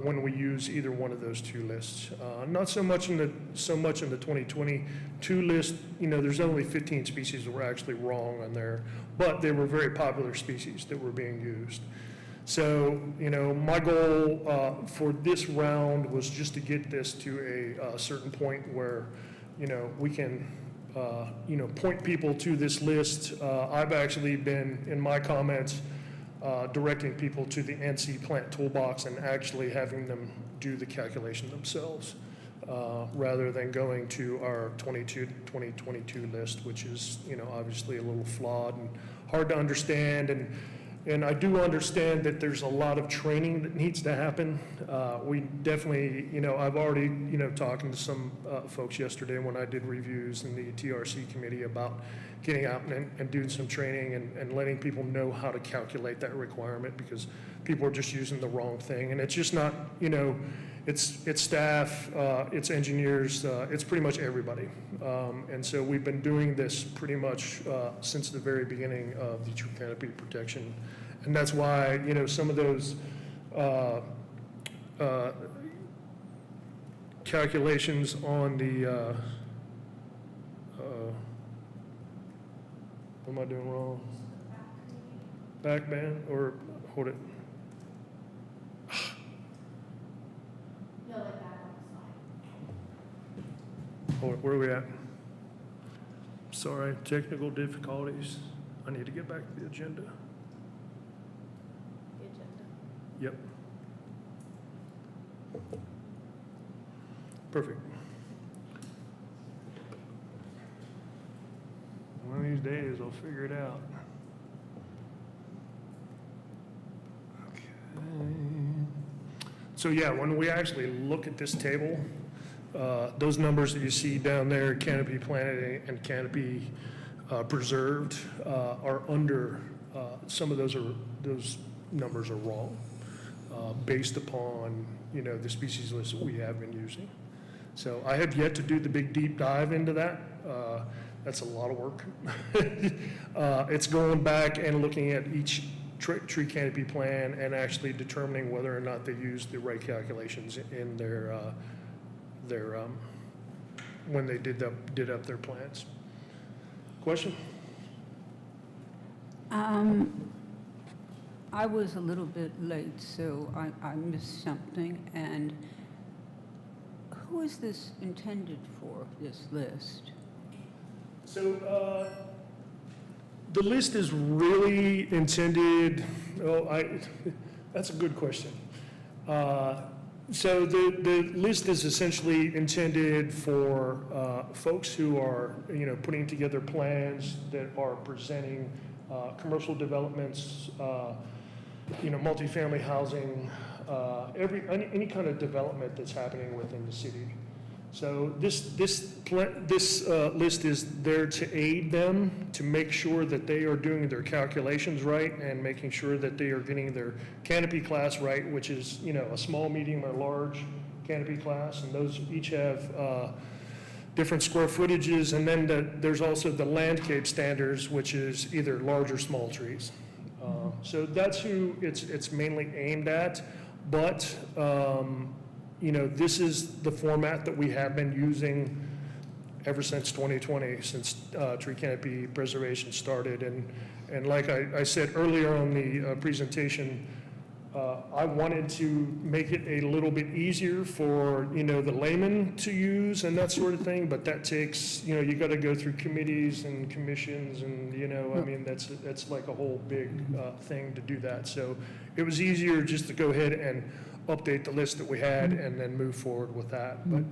when we use either one of those two lists. Not so much in the 2022 list. There's only 15 species that were actually wrong on there, but they were very popular species that were being used. So, my goal for this round was just to get this to a certain point where, we can, point people to this list. I've actually been, in my comments, directing people to the NC Plant Toolbox and actually having them do the calculation themselves, rather than going to our 2022 list, which is, obviously a little flawed and hard to understand. And I do understand that there's a lot of training that needs to happen. We definitely, I've already, talking to some folks yesterday when I did reviews in the TRC committee about getting out and doing some training and letting people know how to calculate that requirement, because people are just using the wrong thing. And it's just not, it's staff, it's engineers, it's pretty much everybody. And so we've been doing this pretty much since the very beginning of the tree canopy protection. And that's why, some of those calculations on the, what am I doing wrong? Back band, or hold it. No, like back on the slide. Hold it, where are we at? Sorry, technical difficulties. I need to get back to the agenda. The agenda. Yep. Perfect. One of these days I'll figure it out. Okay. So yeah, when we actually look at this table, those numbers that you see down there, canopy planted and canopy preserved, are under, some of those numbers are wrong, based upon, the species list that we have been using. So I have yet to do the big deep dive into that. That's a lot of work. It's going back and looking at each tree canopy plan and actually determining whether or not they used the right calculations in their when they did up their plans. Question? I was a little bit late, so I missed something. And who is this intended for, this list? So the list is really intended, that's a good question. So the list is essentially intended for folks who are, putting together plans that are presenting commercial developments, multifamily housing, any kind of development that's happening within the city. So this list is there to aid them to make sure that they are doing their calculations right and making sure that they are getting their canopy class right, which is, a small, medium, or large canopy class, and those each have different square footages, and then there's also the landscape standards, which is either large or small trees. So that's who it's mainly aimed at, but this is the format that we have been using ever since 2020, since tree canopy preservation started. And like I said earlier on the presentation, I wanted to make it a little bit easier for, the layman to use and that sort of thing, but that takes, you got to go through committees and commissions and, that's like a whole big thing to do that. So it was easier just to go ahead and update the list that we had and then move forward with that. But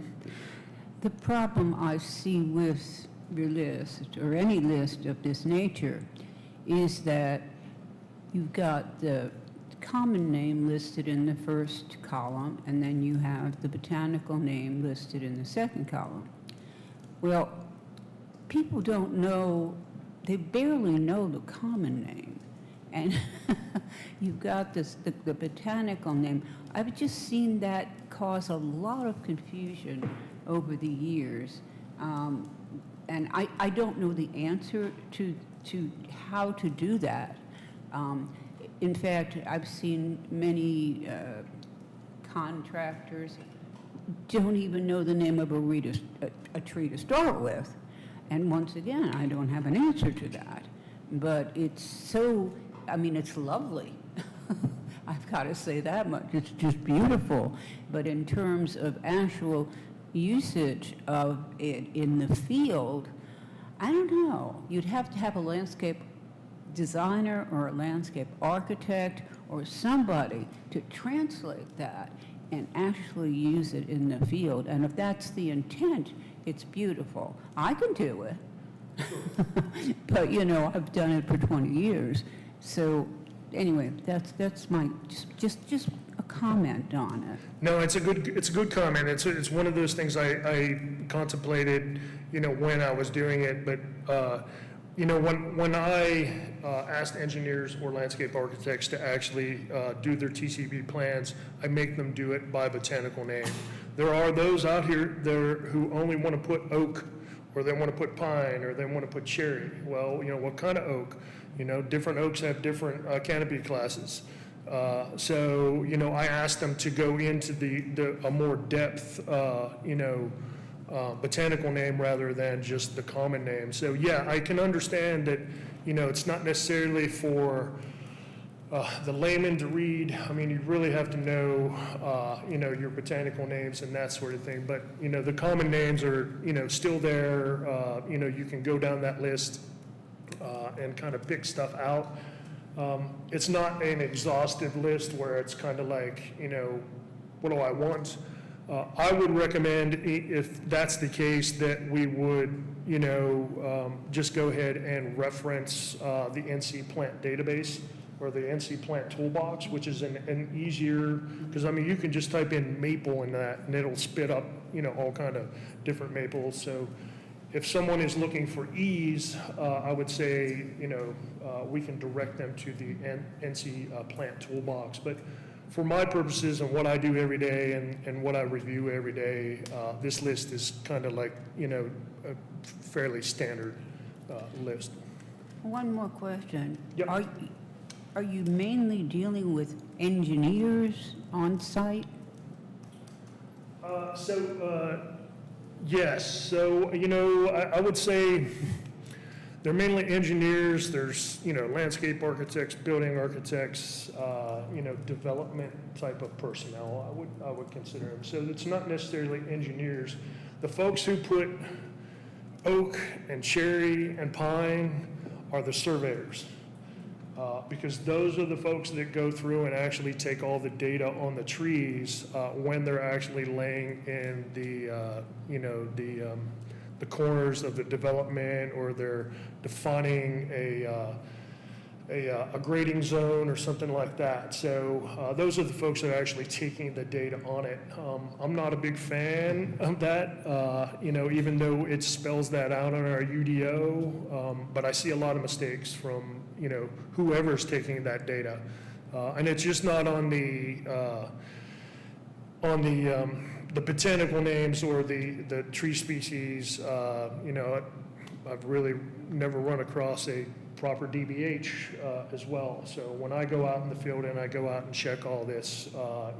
the problem I see with your list, or any list of this nature, is that you've got the common name listed in the first column, and then you have the botanical name listed in the second column. Well, people don't know, they barely know the common name. And you've got the botanical name. I've just seen that cause a lot of confusion over the years. And I don't know the answer to how to do that. In fact, I've seen many contractors don't even know the name of a tree to start with. And once again, I don't have an answer to that. But it's so, it's lovely. I've got to say that much. It's just beautiful. But in terms of actual usage of it in the field, I don't know. You'd have to have a landscape designer or a landscape architect or somebody to translate that and actually use it in the field. And if that's the intent, it's beautiful. I can do it. But, I've done it for 20 years. So anyway, that's my, just a comment on it. no, it's a good comment. It's one of those things I contemplated, when I was doing it. But, when I asked engineers or landscape architects to actually do their TCB plans, I make them do it by botanical name. There are those out there who only want to put oak, or they want to put pine, or they want to put cherry. Well, what kind of oak? Different oaks have different canopy classes. So, I asked them to go into a more depth, botanical name rather than just the common name. So, yeah, I can understand that, it's not necessarily for the layman to read. You really have to know, your botanical names and that sort of thing. But, the common names are, still there. You can go down that list and kind of pick stuff out. It's not an exhaustive list where it's kind of like, what do I want? I would recommend, if that's the case, that we would, just go ahead and reference the NC Plant database or the NC Plant toolbox, which is an easier, because you can just type in maple in that and it'll spit up, all kind of different maples. So If someone is looking for ease, I would say, we can direct them to the NC Plant Toolbox. But for my purposes and what I do every day and what I review every day, this list is kind of like, a fairly standard list. One more question. Yep. Are you mainly dealing with engineers on site? Yes. So, I would say they're mainly engineers. There's, landscape architects, building architects, development type of personnel, I would consider them. So it's not necessarily engineers. The folks who put oak and cherry and pine are the surveyors. Because those are the folks that go through and actually take all the data on the trees when they're actually laying in the corners of the development, or they're defining a grading zone or something like that. So those are the folks that are actually taking the data on it. I'm not a big fan of that, even though it spells that out on our UDO, but I see a lot of mistakes from, whoever's taking that data. And it's just not on the botanical names or the tree species. I've really never run across a proper DBH as well. So when I go out in the field and I go out and check all this, I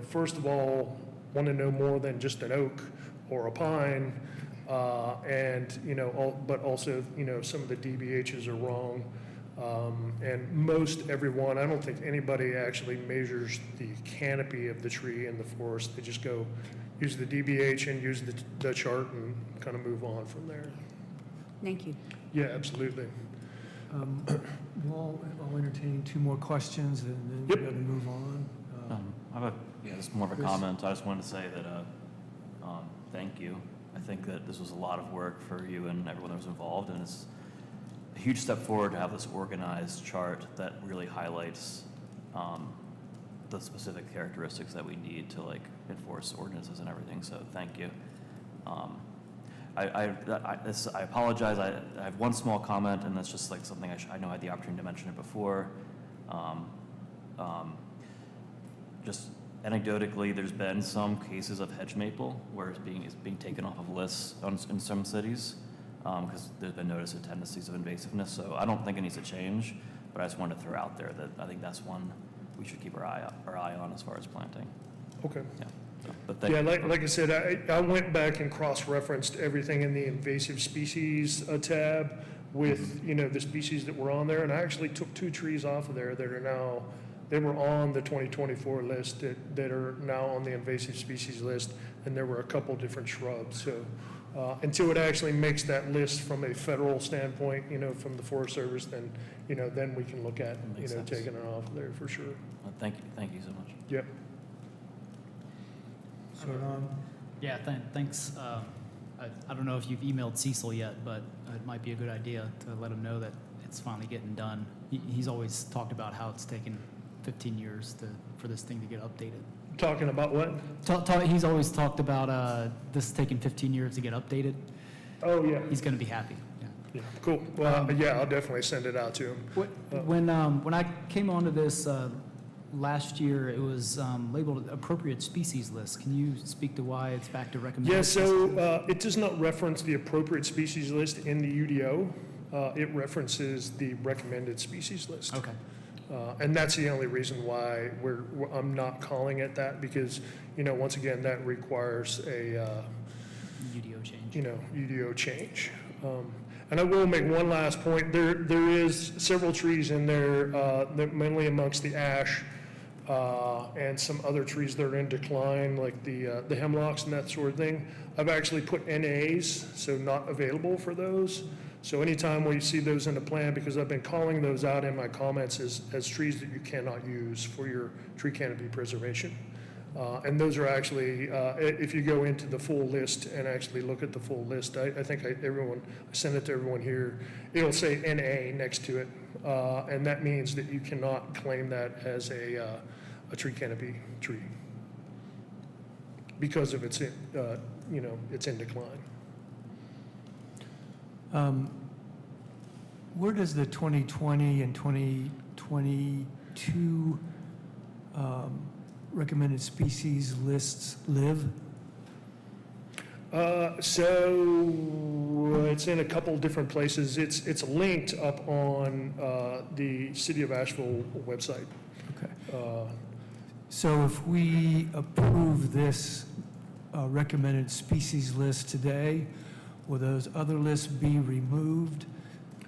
first of all want to know more than just an oak or a pine, but also, some of the DBHs are wrong. And most everyone, I don't think anybody actually measures the canopy of the tree in the forest. They just go use the DBH and use the chart and kind of move on from there. Thank you. Yeah, absolutely. I'll entertain two more questions and then we're going to move on. I have just more of a Chris? comment. I just wanted to say that, thank you. I think that this was a lot of work for you and everyone that was involved, and it's a huge step forward to have this organized chart that really highlights the specific characteristics that we need to enforce ordinances and everything. So thank you. I apologize. I have one small comment, and that's just something I know I had the opportunity to mention it before. Just anecdotally, there's been some cases of hedge maple where it's being taken off of lists in some cities because there's been notice of tendencies of invasiveness. So I don't think it needs to change, but I just wanted to throw out there that I think that's one we should keep our eye on as far as planting. Okay. Yeah. But thank Yeah, you. like I said, I went back and cross-referenced everything in the invasive species tab with, the species that were on there, and I actually took 2 trees off of there that are now, they were on the 2024 list that are now on the invasive species list, and there were a couple different shrubs. So until it actually makes that list from a federal standpoint, from the Forest Service, then, then we can look at, taking it off there for sure. Thank you so much. Yep. So, Ron? Yeah, thanks. I don't know if you've emailed Cecil yet, but it might be a good idea to let him know that it's finally getting done. He's always talked about how it's taken 15 years for this thing to get updated. Talking about what? He's always talked about this taking 15 years to get updated. Oh, yeah. He's going to be happy. Yeah, cool. Well, yeah, I'll definitely send it out to him. When I came onto this last year, it was labeled appropriate species list. Can you speak to why it's back to recommended? Yeah, so it does not reference the appropriate species list in the UDO. It references the recommended species list. Okay. And that's the only reason why I'm not calling it that, because, once again, that requires a UDO change. UDO change. And I will make one last point. There is several trees in there, that mainly amongst the ash and some other trees that are in decline, like the hemlocks and that sort of thing. I've actually put NAs, so not available for those. So anytime where you see those in the plan, because I've been calling those out in my comments as trees that you cannot use for your tree canopy preservation. And those are actually, if you go into the full list and actually look at the full list, I think I sent it to everyone here, it'll say NA next to it. And that means that you cannot claim that as a tree canopy tree because of its in decline. Where does the 2020 and 2022 recommended species lists live? So it's in a couple different places. It's linked up on the City of Asheville website. Okay. So if we approve this recommended species list today, will those other lists be removed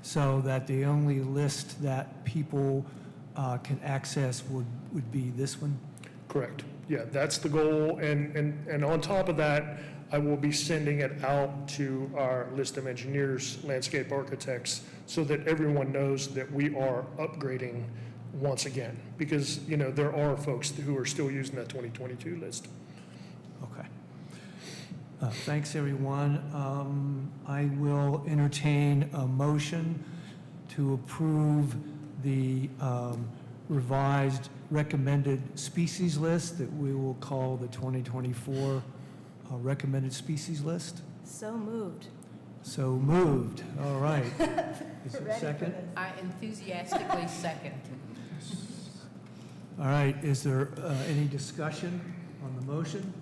so that the only list that people can access would be this one? Correct. Yeah, that's the goal. And on top of that, I will be sending it out to our list of engineers, landscape architects, so that everyone knows that we are upgrading once again. Because, you know, there are folks who are still using that 2022 list. Okay. Thanks, everyone. I will entertain a motion to approve the revised recommended species list that we will call the 2024 recommended species list. So moved. So moved. All right. Is there a second? I enthusiastically second. All right. Is there any discussion on the motion?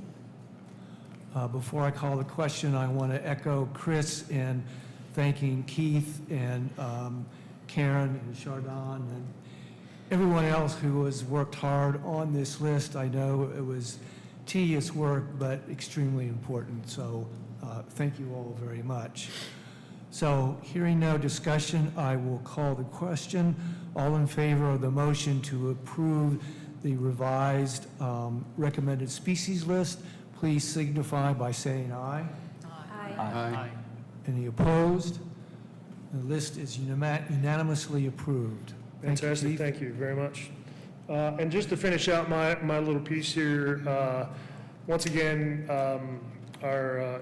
Before I call the question, I want to echo Chris in thanking Keith and Karen and Chardon and everyone else who has worked hard on this list. I know it was tedious work, but extremely important. So thank you all very much. So hearing no discussion, I will call the question. All in favor of the motion to approve the revised recommended species list, please signify by saying aye. Aye. Aye. Any opposed? The list is unanimously approved. Thank you, Fantastic. Keith. Thank you very much. And just to finish out my little piece here, once again,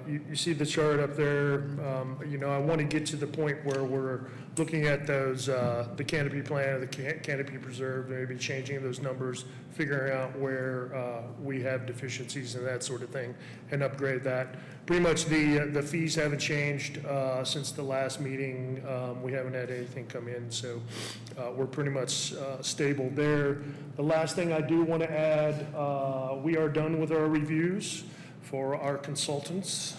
you see the chart up there. You know, I want to get to the point where we're looking at those, the canopy plan, the canopy preserve, maybe changing those numbers, figuring out where we have deficiencies and that sort of thing, and upgrade that. Pretty much the fees haven't changed since the last meeting. We haven't had anything come in, so we're pretty much stable there. The last thing I do want to add, we are done with our reviews for our consultants,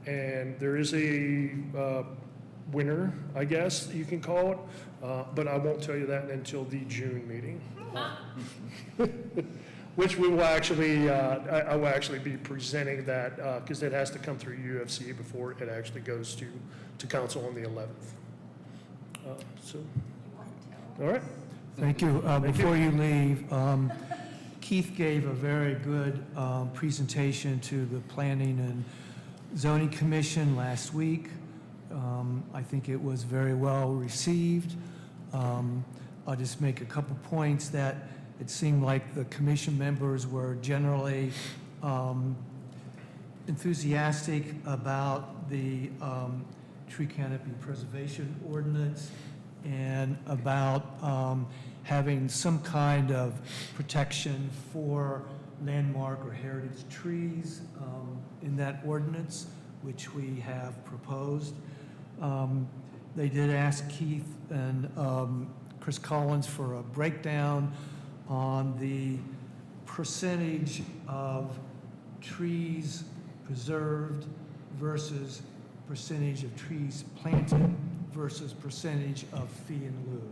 and there is a winner, I guess you can call it, but I won't tell you that until the June meeting. Which we will actually, I will actually be presenting that, because it has to come through UFC before it actually goes to council on the 11th. So, all right. Thank you. Before you leave, Keith gave a very good presentation to the Planning and Zoning Commission last week. I think it was very well received. I'll just make a couple points that it seemed like the commission members were generally enthusiastic about the tree canopy preservation ordinance and about having some kind of protection for landmark or heritage trees in that ordinance, which we have proposed. They did ask Keith and Chris Collins for a breakdown on the percentage of trees preserved versus percentage of trees planted versus percentage of fee in lieu.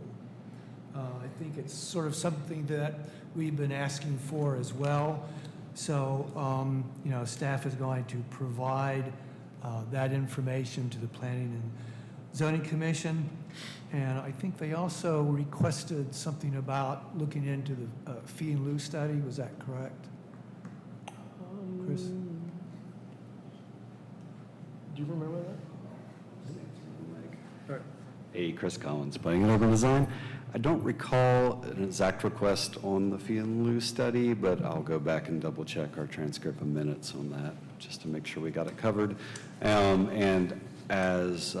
I think it's sort of something that we've been asking for as well. So, you know, staff is going to provide that information to the Planning and Zoning Commission. And I think they also requested something about looking into the fee in lieu study. Was that correct? Chris? Do you remember that? All right. Hey, Chris Collins, Planning and Urban Design. I don't recall an exact request on the fee in lieu study, but I'll go back and double check our transcript and minutes on that just to make sure we got it covered. And as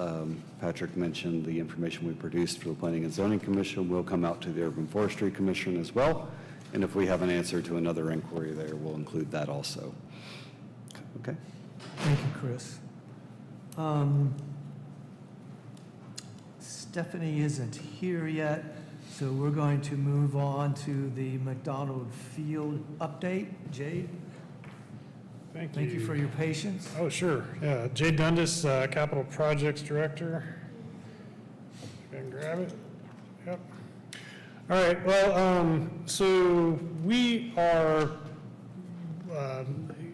Patrick mentioned, the information we produced for the Planning and Zoning Commission will come out to the Urban Forestry Commission as well. And if we have an answer to another inquiry there, we'll include that also. Okay. Thank you, Chris. Stephanie isn't here yet, so we're going to move on to the McDonald Field update. Jade? Thank you for your patience. Oh, sure. Yeah, Jay Dundas, Capital Projects Director. Can grab it. Yep. All right. Well, so we are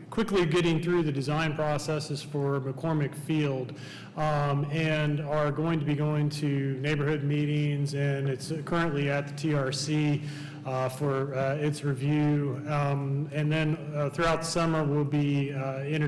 quickly getting through the design processes for McCormick Field, and are going to be going to neighborhood meetings, and it's currently at the TRC for its review. And then throughout the summer, we'll be we'll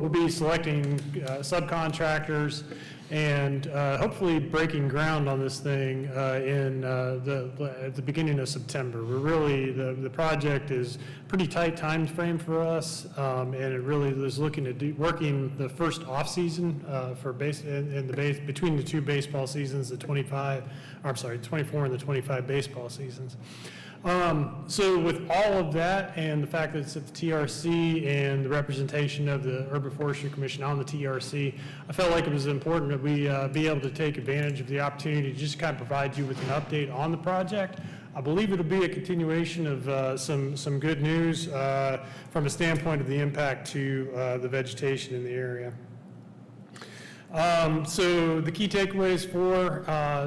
be selecting subcontractors and hopefully breaking ground on this thing at the beginning of September. We're really, the project is pretty tight time frame for us, and it really is looking to working the first off season for between the two baseball seasons, the 24 and the 25 baseball seasons. So with all of that and the fact that it's at the TRC and the representation of the Urban Forestry Commission on the TRC, I felt like it was important that we be able to take advantage of the opportunity to just kind of provide you with an update on the project. I believe it'll be a continuation of some good news from a standpoint of the impact to the vegetation in the area. So the key takeaways for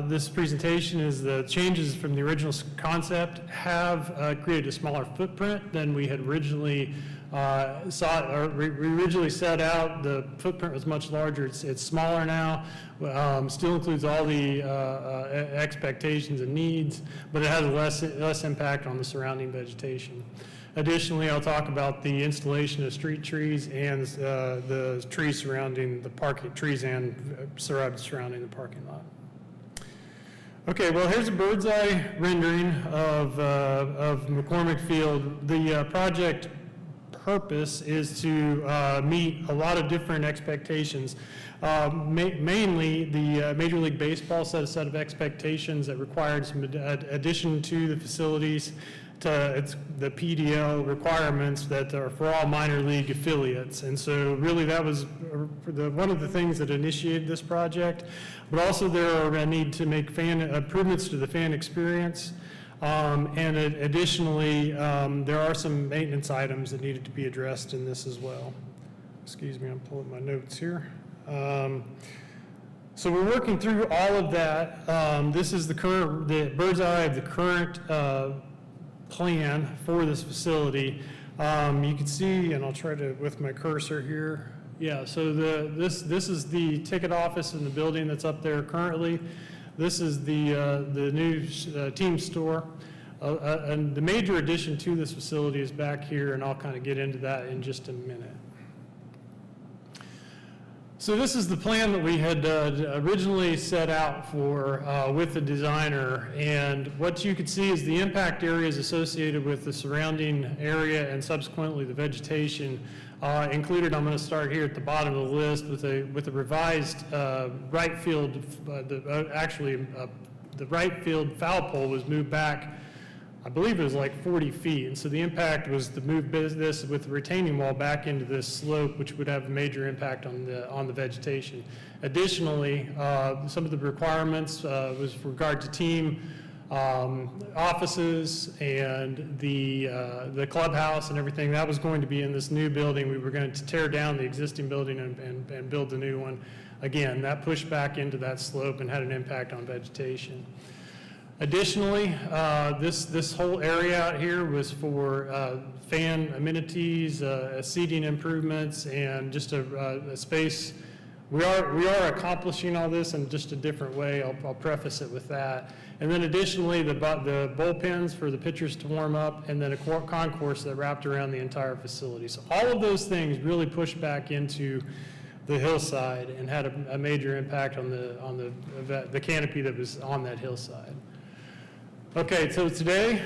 this presentation is the changes from the original concept have created a smaller footprint than we had originally we originally set out. The footprint was much larger. It's smaller now. Still includes all the expectations and needs, but it has less impact on the surrounding vegetation. Additionally, I'll talk about the installation of street trees and the trees surrounding the parking, trees and shrubs surrounding the parking lot. Okay, well, here's a bird's eye rendering of McCormick Field. The project purpose is to meet a lot of different expectations. Mainly, the Major League Baseball set a set of expectations that required some addition to the facilities. It's the PDL requirements that are for all minor league affiliates. And so really that was one of the things that initiated this project. But also there are a need to make improvements to the fan experience. And additionally, there are some maintenance items that needed to be addressed in this as well. Excuse me, I'm pulling my notes here. So we're working through all of that. This is the bird's eye of the current plan for this facility. You can see, and I'll try to with my cursor here. Yeah, so this is the ticket office in the building that's up there currently. This is the new team store. And the major addition to this facility is back here, and I'll kind of get into that in just a minute. So this is the plan that we had originally set out for with the designer, and what you can see is the impact areas associated with the surrounding area and subsequently the vegetation included. I'm going to start here at the bottom of the list with a revised right field. The right field foul pole was moved back, I believe it was like 40 feet. And so the impact was to move this with the retaining wall back into this slope, which would have a major impact on the vegetation. Additionally, some of the requirements was with regard to team offices and the clubhouse and everything. That was going to be in this new building. We were going to tear down the existing building and build the new one. Again, that pushed back into that slope and had an impact on vegetation. Additionally, this whole area out here was for fan amenities, seating improvements, and just a space. We are accomplishing all this in just a different way. I'll preface it with that. And then additionally, the bullpens for the pitchers to warm up, and then a concourse that wrapped around the entire facility. So all of those things really pushed back into the hillside and had a major impact on the canopy that was on that hillside. Okay, so today,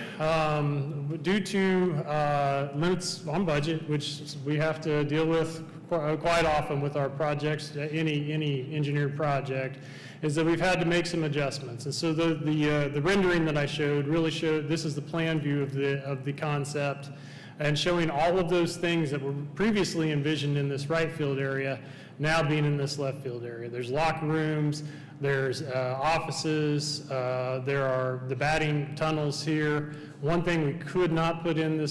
due to limits on budget, which we have to deal with quite often with our projects, any engineered project, is that we've had to make some adjustments. And so the rendering that I showed really showed, this is the plan view of the concept. and showing all of those things that were previously envisioned in this right field area now being in this left field area. There's locker rooms, there's offices, there are the batting tunnels here. One thing we could not put in the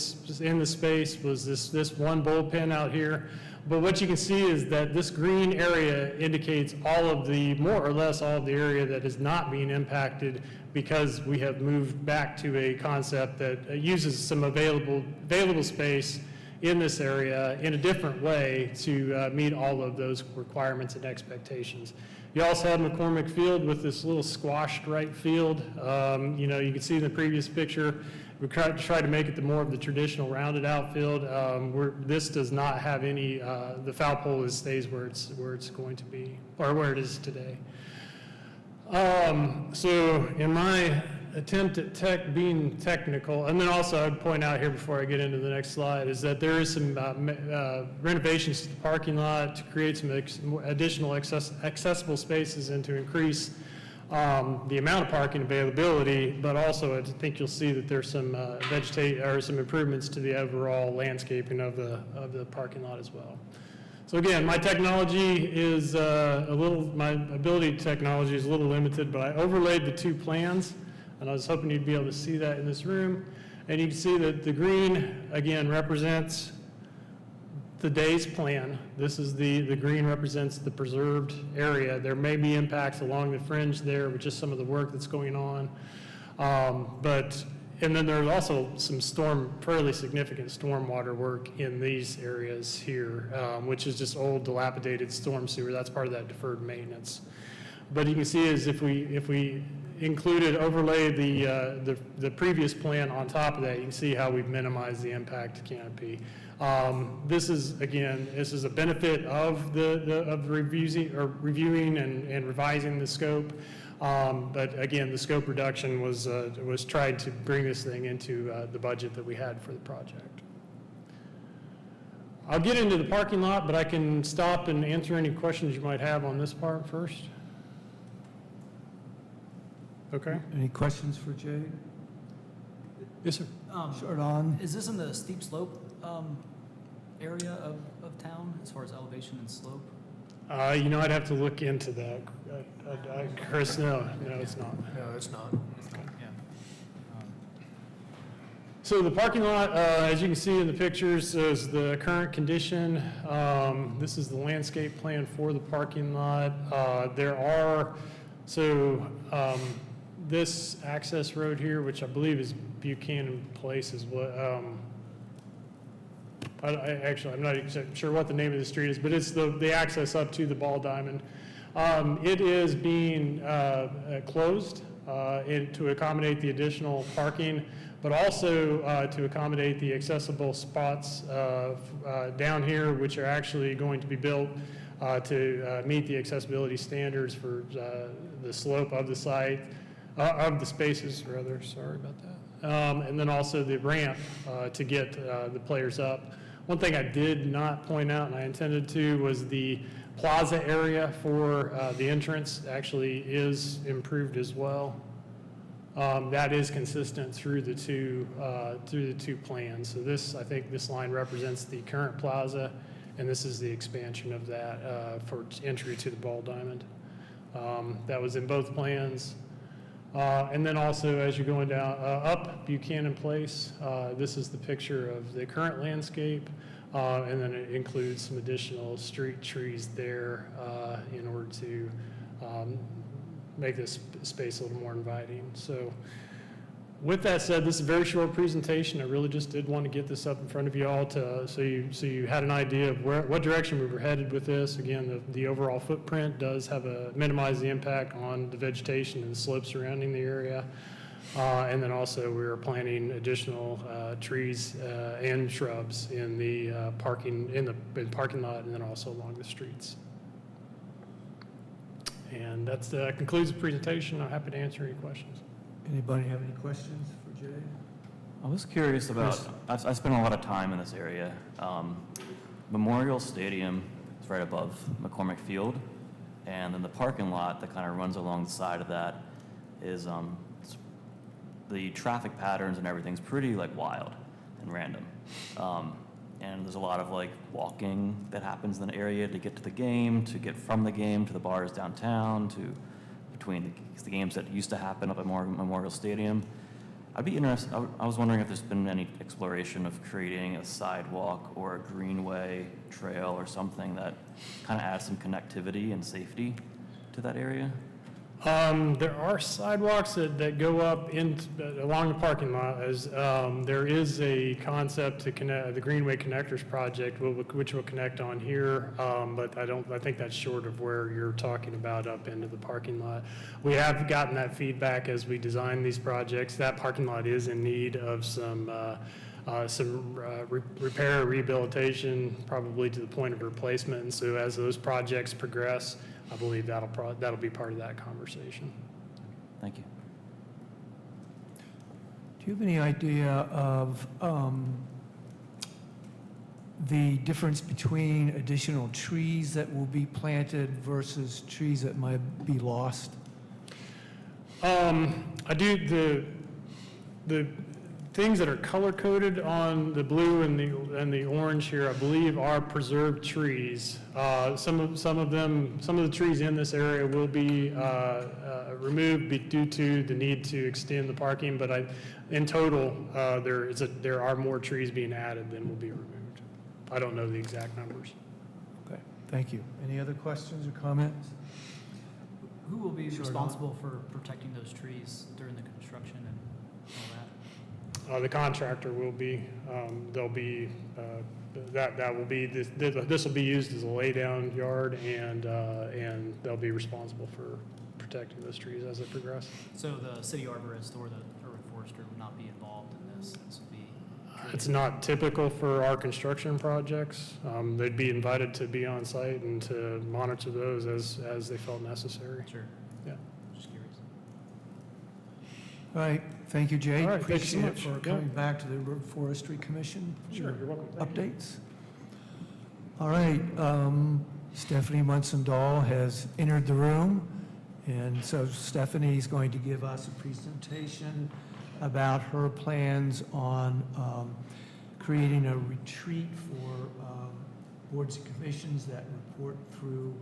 space was this one bullpen out here. But what you can see is that this green area indicates all of the, more or less all of the area that is not being impacted, because we have moved back to a concept that uses some available space in this area in a different way to meet all of those requirements and expectations. You also have McCormick Field with this little squashed right field. You know, you can see in the previous picture, we tried to make it more of the traditional rounded out field. This does not have any, the foul pole stays where it's going to be, or where it is today. So in my attempt at being technical, and then also I'd point out here before I get into the next slide, is that there is some renovations to the parking lot to create some additional accessible spaces and to increase the amount of parking availability, but also I think you'll see that there's some some improvements to the overall landscaping of the parking lot as well. So again, my technology is my ability to technology is a little limited, but I overlaid the two plans, and I was hoping you'd be able to see that in this room. And you can see that the green, again, represents today's plan. This is the green represents the preserved area. There may be impacts along the fringe there with just some of the work that's going on. And then there's also some fairly significant stormwater work in these areas here, which is just old dilapidated storm sewer. That's part of that deferred maintenance. But you can see is if we overlay the previous plan on top of that, you can see how we've minimized the impact to canopy. This is a benefit of the reviewing and revising the scope. But again, the scope reduction was tried to bring this thing into the budget that we had for the project. I'll get into the parking lot, but I can stop and answer any questions you might have on this part first. Okay. Any questions for Jay? Yes, sir. Short on. Is this in the steep slope area of town as far as elevation and slope? You know, I'd have to look into that. Chris, no, it's not. No, it's not. Yeah. So the parking lot, as you can see in the pictures, is the current condition. This is the landscape plan for the parking lot. This access road here, which I believe is Buchanan Place, is what, I'm not exactly sure what the name of the street is, but it's the access up to the Ball Diamond. It is being closed to accommodate the additional parking, but also to accommodate the accessible spots down here, which are actually going to be built to meet the accessibility standards for the slope of the site, of the spaces, rather, sorry about that. And then also the ramp to get the players up. One thing I did not point out, and I intended to, was the plaza area for the entrance actually is improved as well. That is consistent through the two plans. So I think this line represents the current plaza, and this is the expansion of that for entry to the Ball Diamond. That was in both plans. And then also, as you're going down up Buchanan Place, this is the picture of the current landscape, and then it includes some additional street trees there in order to make this space a little more inviting. So with that said, this is a very short presentation. I really just did want to get this up in front of you all so you had an idea of what direction we were headed with this. Again, the overall footprint does minimize the impact on the vegetation and the slopes surrounding the area. And then also we are planting additional trees and shrubs in the parking lot, and then also along the streets. And that concludes the presentation. I'm happy to answer any questions. Anybody have any questions for Jay? I was curious about, I spent a lot of time in this area. Memorial Stadium is right above McCormick Field, and then the parking lot that kind of runs along the side of that is the traffic patterns and everything's pretty wild. and random. And there's a lot of like walking that happens in the area to get to the game, to get from the game to the bars downtown, to between the games that used to happen up at Memorial Stadium. I'd be interested, I was wondering if there's been any exploration of creating a sidewalk or a greenway trail or something that kind of adds some connectivity and safety to that area? There are sidewalks that go up along the parking lot. There is a concept to connect the Greenway Connectors project, which will connect on here, but I think that's short of where you're talking about up into the parking lot. We have gotten that feedback as we design these projects. That parking lot is in need of some repair, rehabilitation, probably to the point of replacement. And so as those projects progress, I believe that'll be part of that conversation. Thank you. Do you have any idea of the difference between additional trees that will be planted versus trees that might be lost? I do the things that are color-coded on the blue and the orange here, I believe, are preserved trees. Some of the trees in this area will be removed due to the need to extend the parking, but in total, there are more trees being added than will be removed. I don't know the exact numbers. Okay, thank you. Any other questions or comments? Who will be Sure, responsible for protecting those trees during the construction and all that? The contractor will be, they'll be, that will be, this will be used as a lay-down yard, and they'll be responsible for protecting those trees as they progress. So the city arborist or the urban forester would not be involved in this? This would be... It's not typical for our construction projects. They'd be invited to be on site and to monitor those as they felt necessary. Sure. Yeah. Just curious. All right, thank you, Jay. All right, thank you so Appreciate much. it for Yeah. coming back to the Forestry Commission. for Sure, you're welcome. Thank you. Updates. All right, Stephanie Munson-Dahl has entered the room, and so Stephanie's going to give us a presentation about her plans on creating a retreat for boards and commissions that report through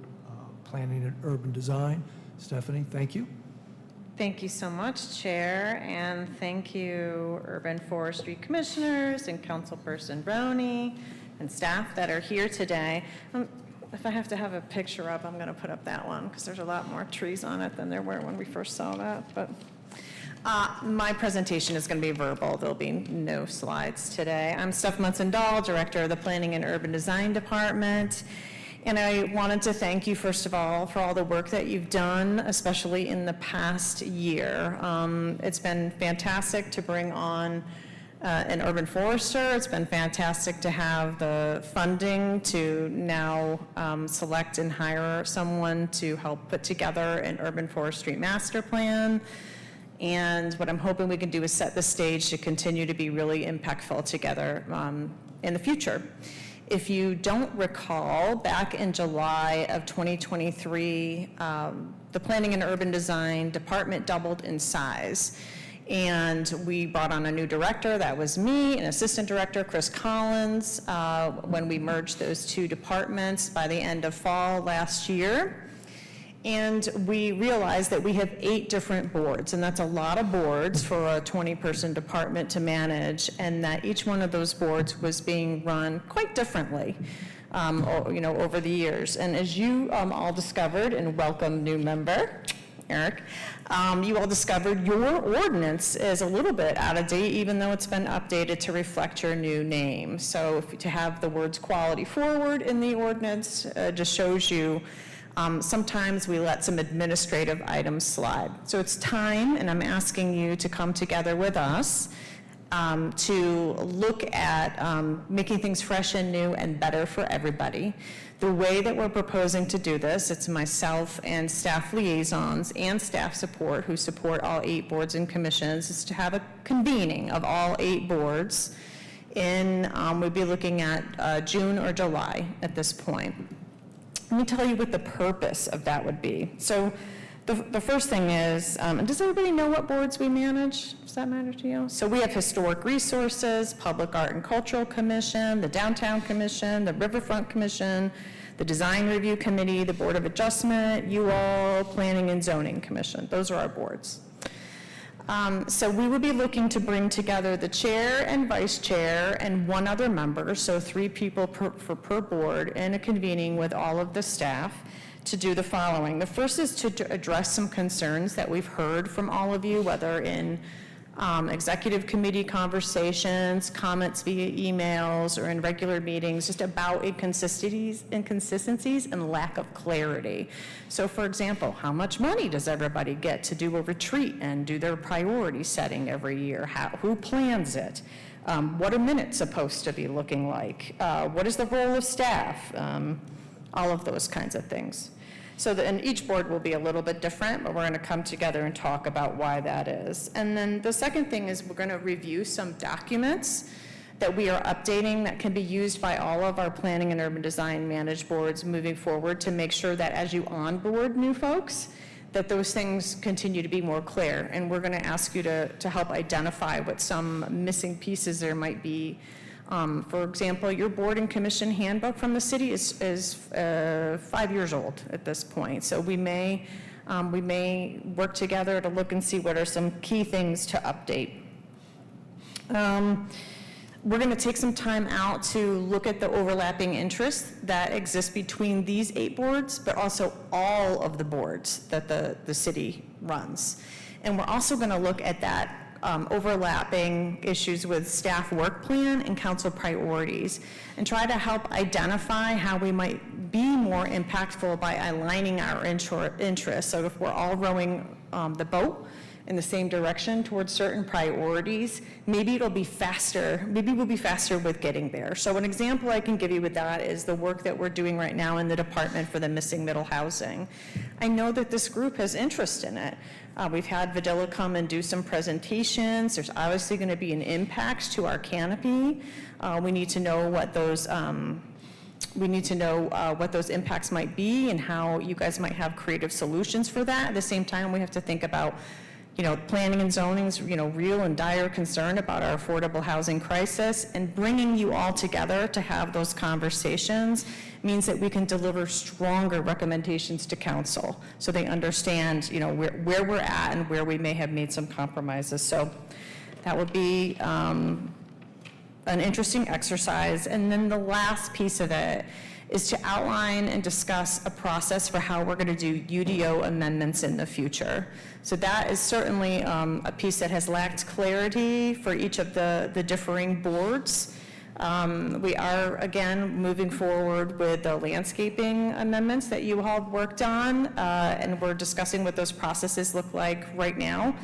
planning and urban design. Stephanie, thank you. Thank you so much, Chair, and thank you, Urban Forestry Commissioners and Councilperson Roney and staff that are here today. If I have to have a picture up, I'm going to put up that one because there's a lot more trees on it than there were when we first saw that. But my presentation is going to be verbal. There'll be no slides today. I'm Steph Munson-Dahl, Director of the Planning and Urban Design Department. And I wanted to thank you, first of all, for all the work that you've done, especially in the past year. It's been fantastic to bring on an urban forester. It's been fantastic to have the funding to now select and hire someone to help put together an urban forestry master plan. And what I'm hoping we can do is set the stage to continue to be really impactful together in the future. If you don't recall, back in July of 2023, the Planning and Urban Design Department doubled in size. And we brought on a new director, that was me, an assistant director, Chris Collins, when we merged those two departments by the end of fall last year. And we realized that we have 8 different boards, and that's a lot of boards for a 20-person department to manage, and that each one of those boards was being run quite differently, over the years. And as you all discovered, and welcome new member, Eric, you all discovered your ordinance is a little bit out of date, even though it's been updated to reflect your new name. So to have the words quality forward in the ordinance just shows you sometimes we let some administrative items slide. So it's time, and I'm asking you to come together with us to look at making things fresh and new and better for everybody. The way that we're proposing to do this, it's myself and staff liaisons and staff support who support all 8 boards and commissions, is to have a convening of all 8 boards in, we'd be looking at June or July at this point. Let me tell you what the purpose of that would be. So The first thing is, does everybody know what boards we manage? Does that matter to you? So we have Historic Resources, Public Art and Cultural Commission, the Downtown Commission, the Riverfront Commission, the Design Review Committee, the Board of Adjustment, you all, Planning and Zoning Commission. Those are our boards. So we will be looking to bring together the chair and vice chair and one other member, so 3 people per board, in a convening with all of the staff to do the following. The first is to address some concerns that we've heard from all of you, whether in executive committee conversations, comments via emails, or in regular meetings, just about inconsistencies and lack of clarity. So for example, how much money does everybody get to do a retreat and do their priority setting every year? Who plans it? What are minutes supposed to be looking like? What is the role of staff? All of those kinds of things. So and each board will be a little bit different, but we're going to come together and talk about why that is. And then the second thing is we're going to review some documents that we are updating that can be used by all of our planning and urban design managed boards moving forward to make sure that as you onboard new folks, that those things continue to be more clear. And we're going to ask you to help identify what some missing pieces there might be. For example, your board and commission handbook from the city is 5 years old at this point. So we may work together to look and see what are some key things to update. We're going to take some time out to look at the overlapping interests that exist between these 8 boards, but also all of the boards that the city runs. And we're also going to look at that overlapping issues with staff work plan and council priorities, and try to help identify how we might be more impactful by aligning our interests. So if we're all rowing the boat in the same direction towards certain priorities, maybe it'll be faster, maybe we'll be faster with getting there. So an example I can give you with that is the work that we're doing right now in the Department for the Missing Middle Housing. I know that this group has interest in it. We've had Vidilla come and do some presentations. There's obviously going to be an impact to our canopy. We need to know what those impacts might be and how you guys might have creative solutions for that. At the same time, we have to think about, planning and zoning's, real and dire concern about our affordable housing crisis, and bringing you all together to have those conversations means that we can deliver stronger recommendations to council so they understand, where we're at and where we may have made some compromises. So that would be an interesting exercise. And then the last piece of it is to outline and discuss a process for how we're going to do UDO amendments in the future. So that is certainly a piece that has lacked clarity for each of the differing boards. We are, again, moving forward with the landscaping amendments that you all have worked on, and we're discussing what those processes look like right now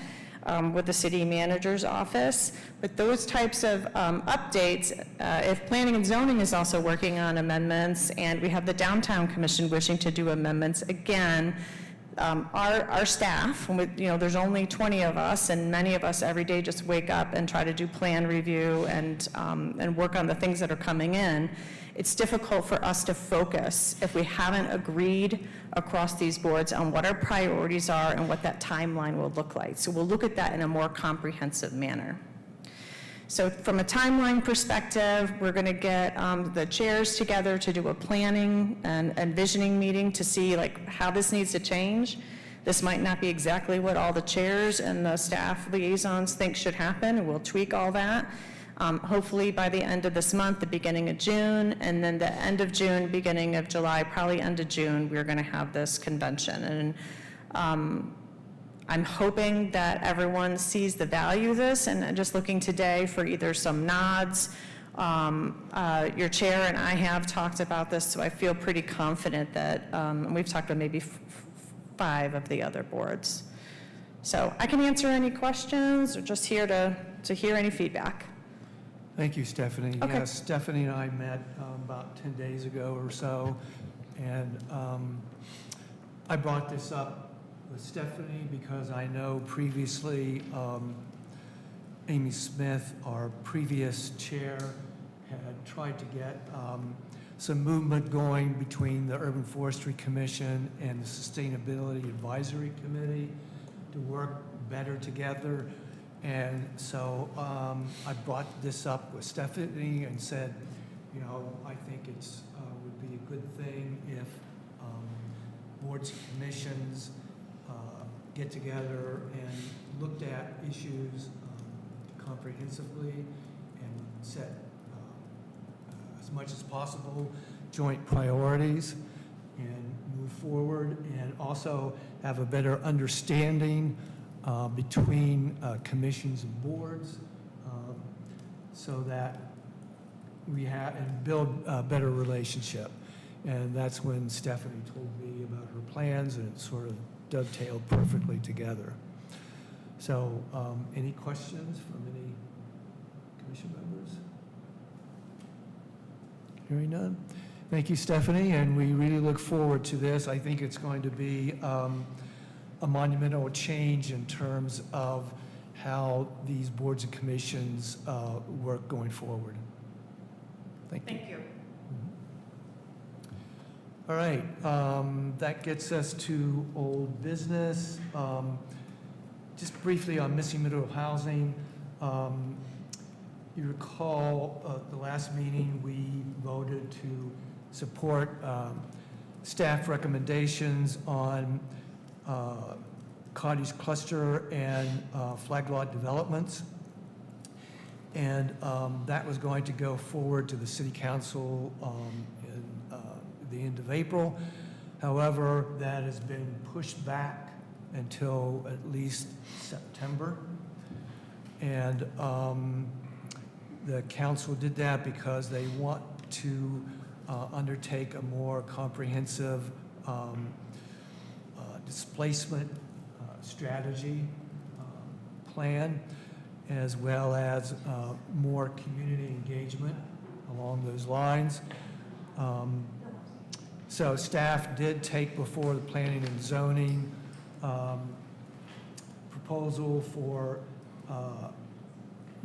with the city manager's office. But those types of updates, if planning and zoning is also working on amendments, and we have the downtown commission wishing to do amendments, again, our staff, there's only 20 of us, and many of us every day just wake up and try to do plan review and work on the things that are coming in. It's difficult for us to focus if we haven't agreed across these boards on what our priorities are and what that timeline will look like. So we'll look at that in a more comprehensive manner. So from a timeline perspective, we're going to get the chairs together to do a planning and visioning meeting to see how this needs to change. This might not be exactly what all the chairs and the staff liaisons think should happen, and we'll tweak all that. Hopefully by the end of this month, the beginning of June, and then the end of June, beginning of July, probably end of June, we're going to have this convention. And I'm hoping that everyone sees the value of this, and just looking today for either some nods. Your chair and I have talked about this, so I feel pretty confident that, and we've talked about maybe 5 of the other boards. So I can answer any questions, or just here to hear any feedback. Thank you, Stephanie. Okay. Yes, Stephanie and I met about 10 days ago or so, and I brought this up with Stephanie because I know previously Amy Smith, our previous chair, had tried to get some movement going between the Urban Forestry Commission and the Sustainability Advisory Committee to work better together. And so I brought this up with Stephanie and said, you know, I think it's would be a good thing if boards and commissions get together and looked at issues comprehensively and set as much as possible joint priorities and move forward, and also have a better understanding between commissions and boards, so that we have and build a better relationship. And that's when Stephanie told me about her plans, and it sort of dovetailed perfectly together. So any questions from any commission members? Hearing none. Thank you, Stephanie, and we really look forward to this. I think it's going to be a monumental change in terms of how these boards and commissions work going forward. Thank you. Thank you. All right, that gets us to old business. Just briefly on missing middle housing. You recall the last meeting, we voted to support staff recommendations on cottage cluster and flag lot developments. And that was going to go forward to the city council in the end of April. However, that has been pushed back until at least September. And the council did that because they want to undertake a more comprehensive displacement strategy plan, as well as more community engagement along those lines. So staff did take before the planning and zoning proposal for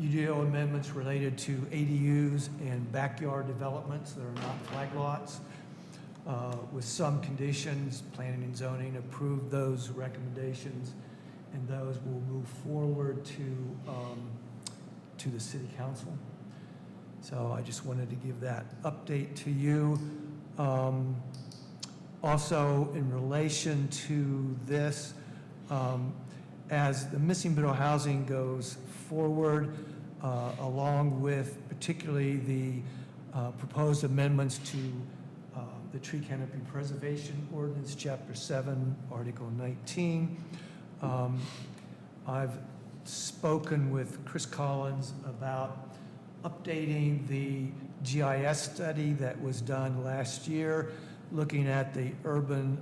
UDO amendments related to ADUs and backyard developments that are not flag lots. With some conditions, planning and zoning approved those recommendations, and those will move forward to the city council. So I just wanted to give that update to you. Also, in relation to this, as the missing middle housing goes forward, along with particularly the proposed amendments to the Tree Canopy Preservation Ordinance, Chapter 7, Article 19. I've spoken with Chris Collins about updating the GIS study that was done last year, looking at the urban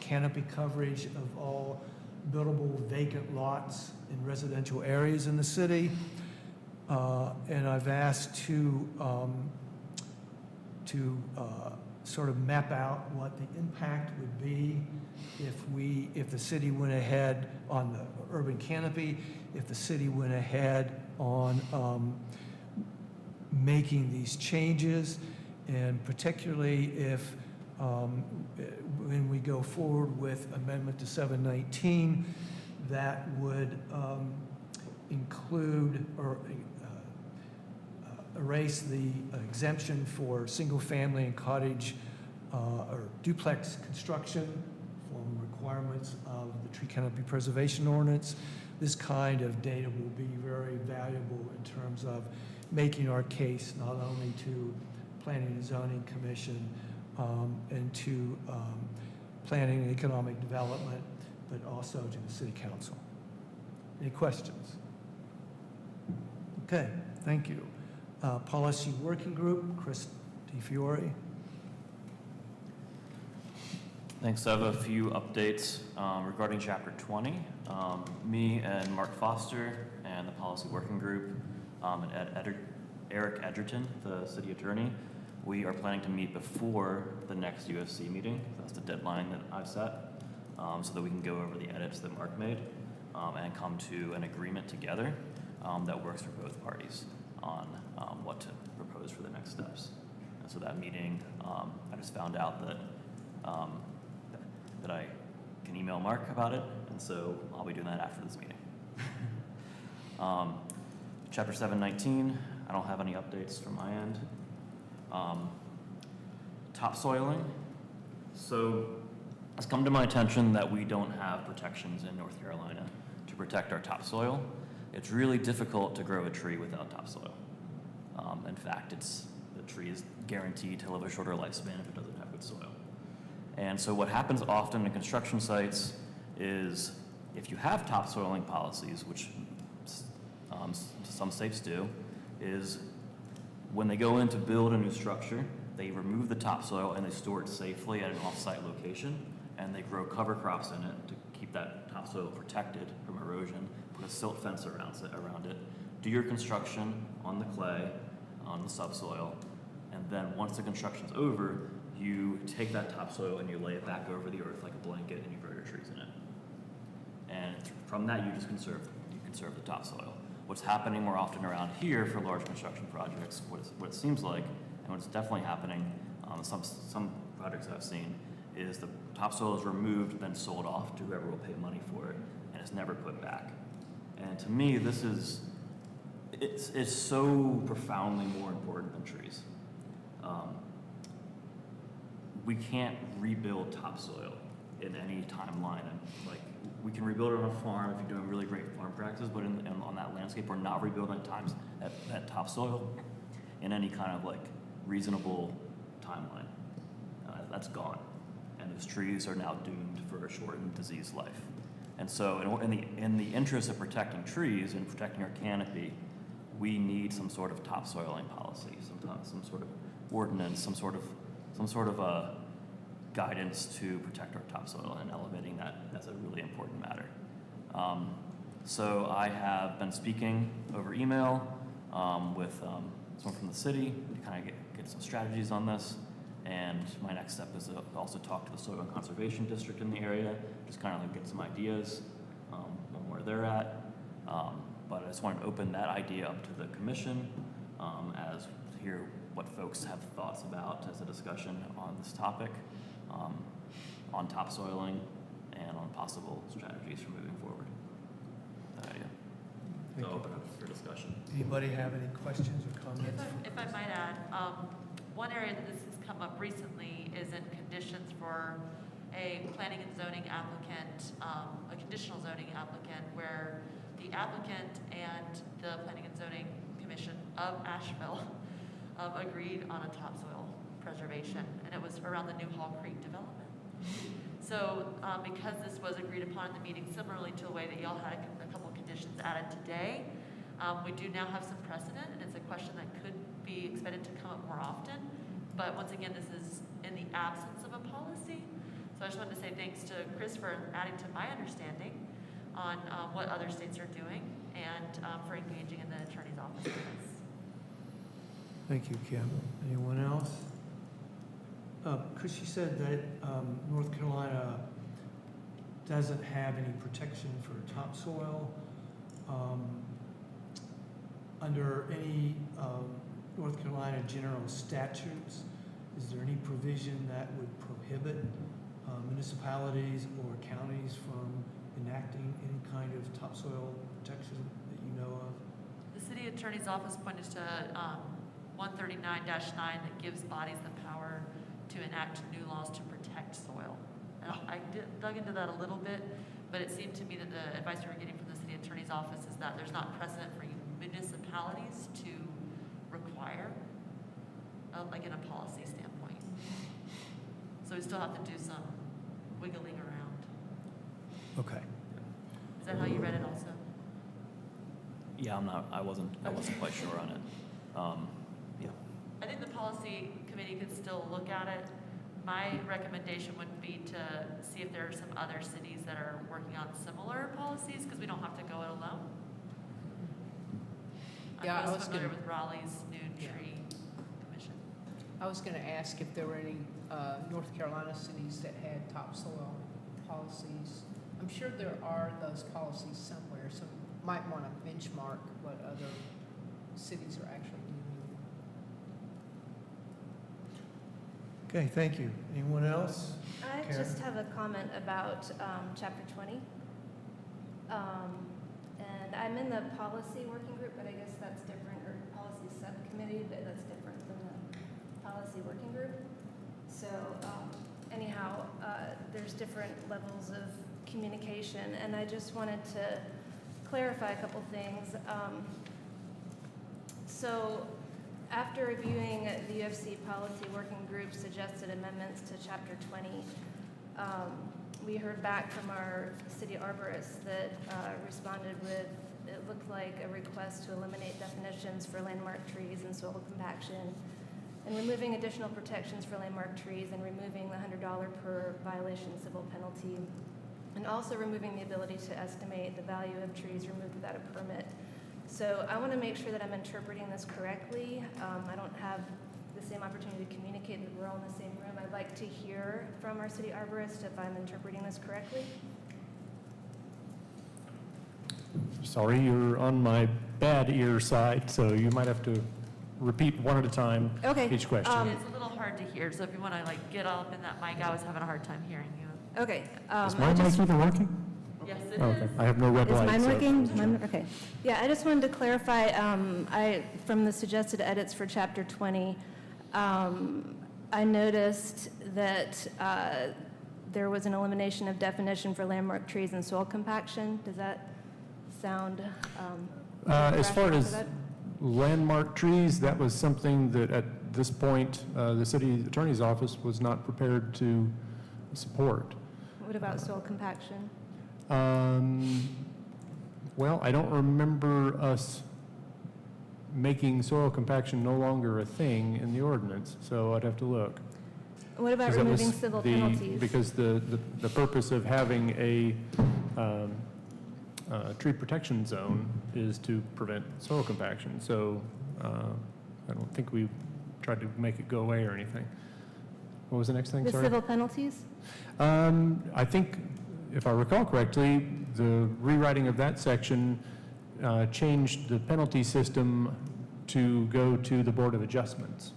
canopy coverage of all buildable vacant lots in residential areas in the city. And I've asked to sort of map out what the impact would be if the city went ahead on the urban canopy, if the city went ahead on making these changes, and particularly if when we go forward with amendment to 719, that would include or erase the exemption for single-family and cottage or duplex construction from requirements of the Tree Canopy Preservation Ordinance. This kind of data will be very valuable in terms of making our case not only to Planning and Zoning Commission and to Planning and Economic Development, but also to the City Council. Any questions? Okay, thank you. Policy Working Group, Chris DiFiore. Thanks. I have a few updates regarding Chapter 20. Me and Mark Foster and the Policy Working Group and Eric Edgerton, the City Attorney, we are planning to meet before the next UFC meeting. That's the deadline that I've set, so that we can go over the edits that Mark made and come to an agreement together that works for both parties on what to propose for the next steps. And so that meeting, I just found out that that I can email Mark about it, and so I'll be doing that after this meeting. Chapter 719, I don't have any updates from my end. Topsoiling. So it's come to my attention that we don't have protections in North Carolina to protect our topsoil. It's really difficult to grow a tree without topsoil. In fact, the tree is guaranteed to live a shorter lifespan if it doesn't have good soil. And so what happens often in construction sites is if you have topsoiling policies, which some states do, is when they go in to build a new structure, they remove the topsoil and they store it safely at an off-site location, and they grow cover crops in it to keep that topsoil protected from erosion, put a silt fence around it, do your construction on the clay, on the subsoil, and then once the construction's over, you take that topsoil and you lay it back over the earth like a blanket and you grow your trees in it. And from that, you just conserve the topsoil. What's happening more often around here for large construction projects, what it seems like, and what's definitely happening, some projects I've seen, is the topsoil is removed, then sold off to whoever will pay money for it, and it's never put back. And to me, it's so profoundly more important than trees. We can't rebuild topsoil in any timeline. And like, we can rebuild it on a farm if you're doing really great farm practices, but on that landscape, we're not rebuilding that topsoil in any kind of like reasonable timeline. That's gone. And those trees are now doomed for a shortened disease life. And so in the interest of protecting trees and protecting our canopy, we need some sort of topsoiling policy, some sort of ordinance, some sort of guidance to protect our topsoil, and elevating that as a really important matter. So I have been speaking over email with someone from the city to kind of get some strategies on this. And my next step is to also talk to the Soil and Conservation District in the area, just kind of like get some ideas on where they're at. But I just wanted to open that idea up to the commission as to hear what folks have thoughts about as a discussion on this topic, on topsoiling, and on possible strategies for moving forward. So open up for discussion. Anybody have any questions or comments? If I might add, one area that this has come up recently is in conditions for a planning and zoning applicant, a conditional zoning applicant, where the applicant and the Planning and Zoning Commission of Asheville agreed on a topsoil preservation, and it was around the New Hall Creek development. So because this was agreed upon in the meeting, similarly to the way that y'all had a couple conditions added today, we do now have some precedent, and it's a question that could be expected to come up more often. But once again, this is in the absence of a policy. So I just wanted to say thanks to Chris for adding to my understanding on what other states are doing, and for engaging in the attorney's office with this. Thank you, Kim. Anyone else? Chris, you said that North Carolina doesn't have any protection for topsoil. Under any North Carolina general statutes, is there any provision that would prohibit municipalities or counties from enacting any kind of topsoil protection that you know of? The city attorney's office pointed to 139-9 that gives bodies the power to enact new laws to protect soil. And I dug into that a little bit, but it seemed to me that the advice we were getting from the city attorney's office is that there's not precedent for municipalities to require, like in a policy standpoint. So we still have to do some wiggling around. Okay. Is that how you read it also? Yeah, I wasn't quite sure on it. Yeah. I think the policy committee could still look at it. My recommendation would be to see if there are some other cities that are working on similar policies, because we don't have to go it alone. Yeah, I'm most familiar with Raleigh's new tree commission. I was going to ask if there were any North Carolina cities that had topsoil policies. I'm sure there are those policies somewhere, so you might want to benchmark what other cities are actually doing. Okay, thank you. Anyone else? I Karen? just have a comment about Chapter 20. And I'm in the policy working group, but I guess that's different, or policy subcommittee, but that's different than the policy working group. So anyhow, there's different levels of communication, and I just wanted to clarify a couple things. So after reviewing the UFC policy working group's suggested amendments to Chapter 20, we heard back from our city arborist that responded with, it looked like a request to eliminate definitions for landmark trees and soil compaction, and removing additional protections for landmark trees, and removing the $100 per violation civil penalty, and also removing the ability to estimate the value of trees removed without a permit. So I want to make sure that I'm interpreting this correctly. I don't have the same opportunity to communicate that we're all in the same room. I'd like to hear from our city arborist if I'm interpreting this correctly. Sorry, you're on my bad ear side, so you might have to repeat one at a time Okay, each question. It's a little hard to hear, so if you want to like get up in that mic, I was having a hard time hearing you. Okay. Is my mic even working? Yes, it Okay, is. I have no red Is light. mine so- working? Okay. Yeah, I just wanted to clarify, from the suggested edits for Chapter 20, I noticed that there was an elimination of definition for landmark trees and soil compaction. Does that sound As far rational as for that? landmark trees, that was something that at this point, the city attorney's office was not prepared to support. What about soil compaction? Well, I don't remember us making soil compaction no longer a thing in the ordinance, so I'd have to look. What about 'Cause that was removing civil the- penalties? Because the purpose of having a tree protection zone is to prevent soil compaction, so I don't think we tried to make it go away or anything. What was the next thing, The sorry? civil penalties? I think, if I recall correctly, the rewriting of that section changed the penalty system to go to the Board of Adjustments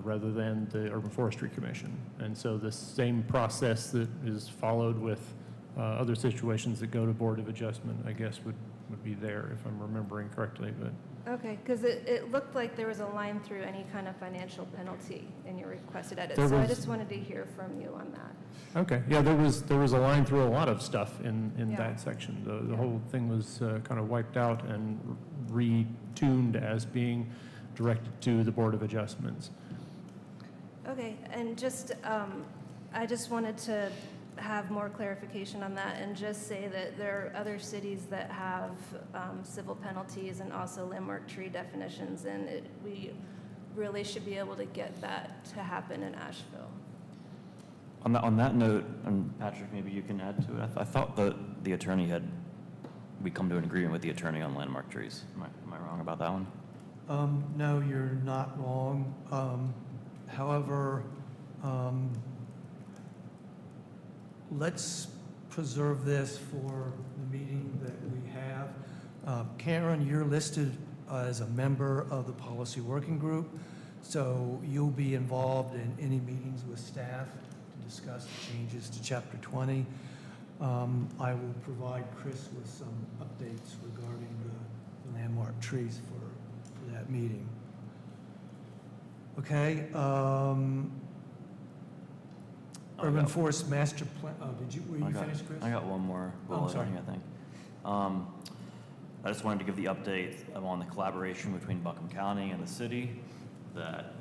rather than the Urban Forestry Commission. And so the same process that is followed with other situations that go to Board of Adjustment, I guess, would be there, if I'm remembering correctly, but. Okay, because it looked like there was a line through any kind of financial penalty in your requested edit. There So I was- just wanted to hear from you on that. Okay, yeah, there was a line through a lot of stuff in Yeah. that section. The Yeah. whole thing was kind of wiped out and retuned as being directed to the Board of Adjustments. Okay, and just, I just wanted to have more clarification on that and just say that there are other cities that have civil penalties and also landmark tree definitions, and we really should be able to get that to happen in Asheville. On that note, and Patrick, maybe you can add to it. I thought that the attorney we come to an agreement with the attorney on landmark trees. Am I wrong about that one? No, you're not wrong. However, let's preserve this for the meeting that we have. Karen, you're listed as a member of the policy working group, so you'll be involved in any meetings with staff to discuss the changes to Chapter 20. I will provide Chris with some updates regarding the landmark trees for that meeting. Okay. Urban Forest Master Plan, were you finished, Chris? I got one more. Oh, sorry. I think. I just wanted to give the update on the collaboration between Buncombe County and the city, that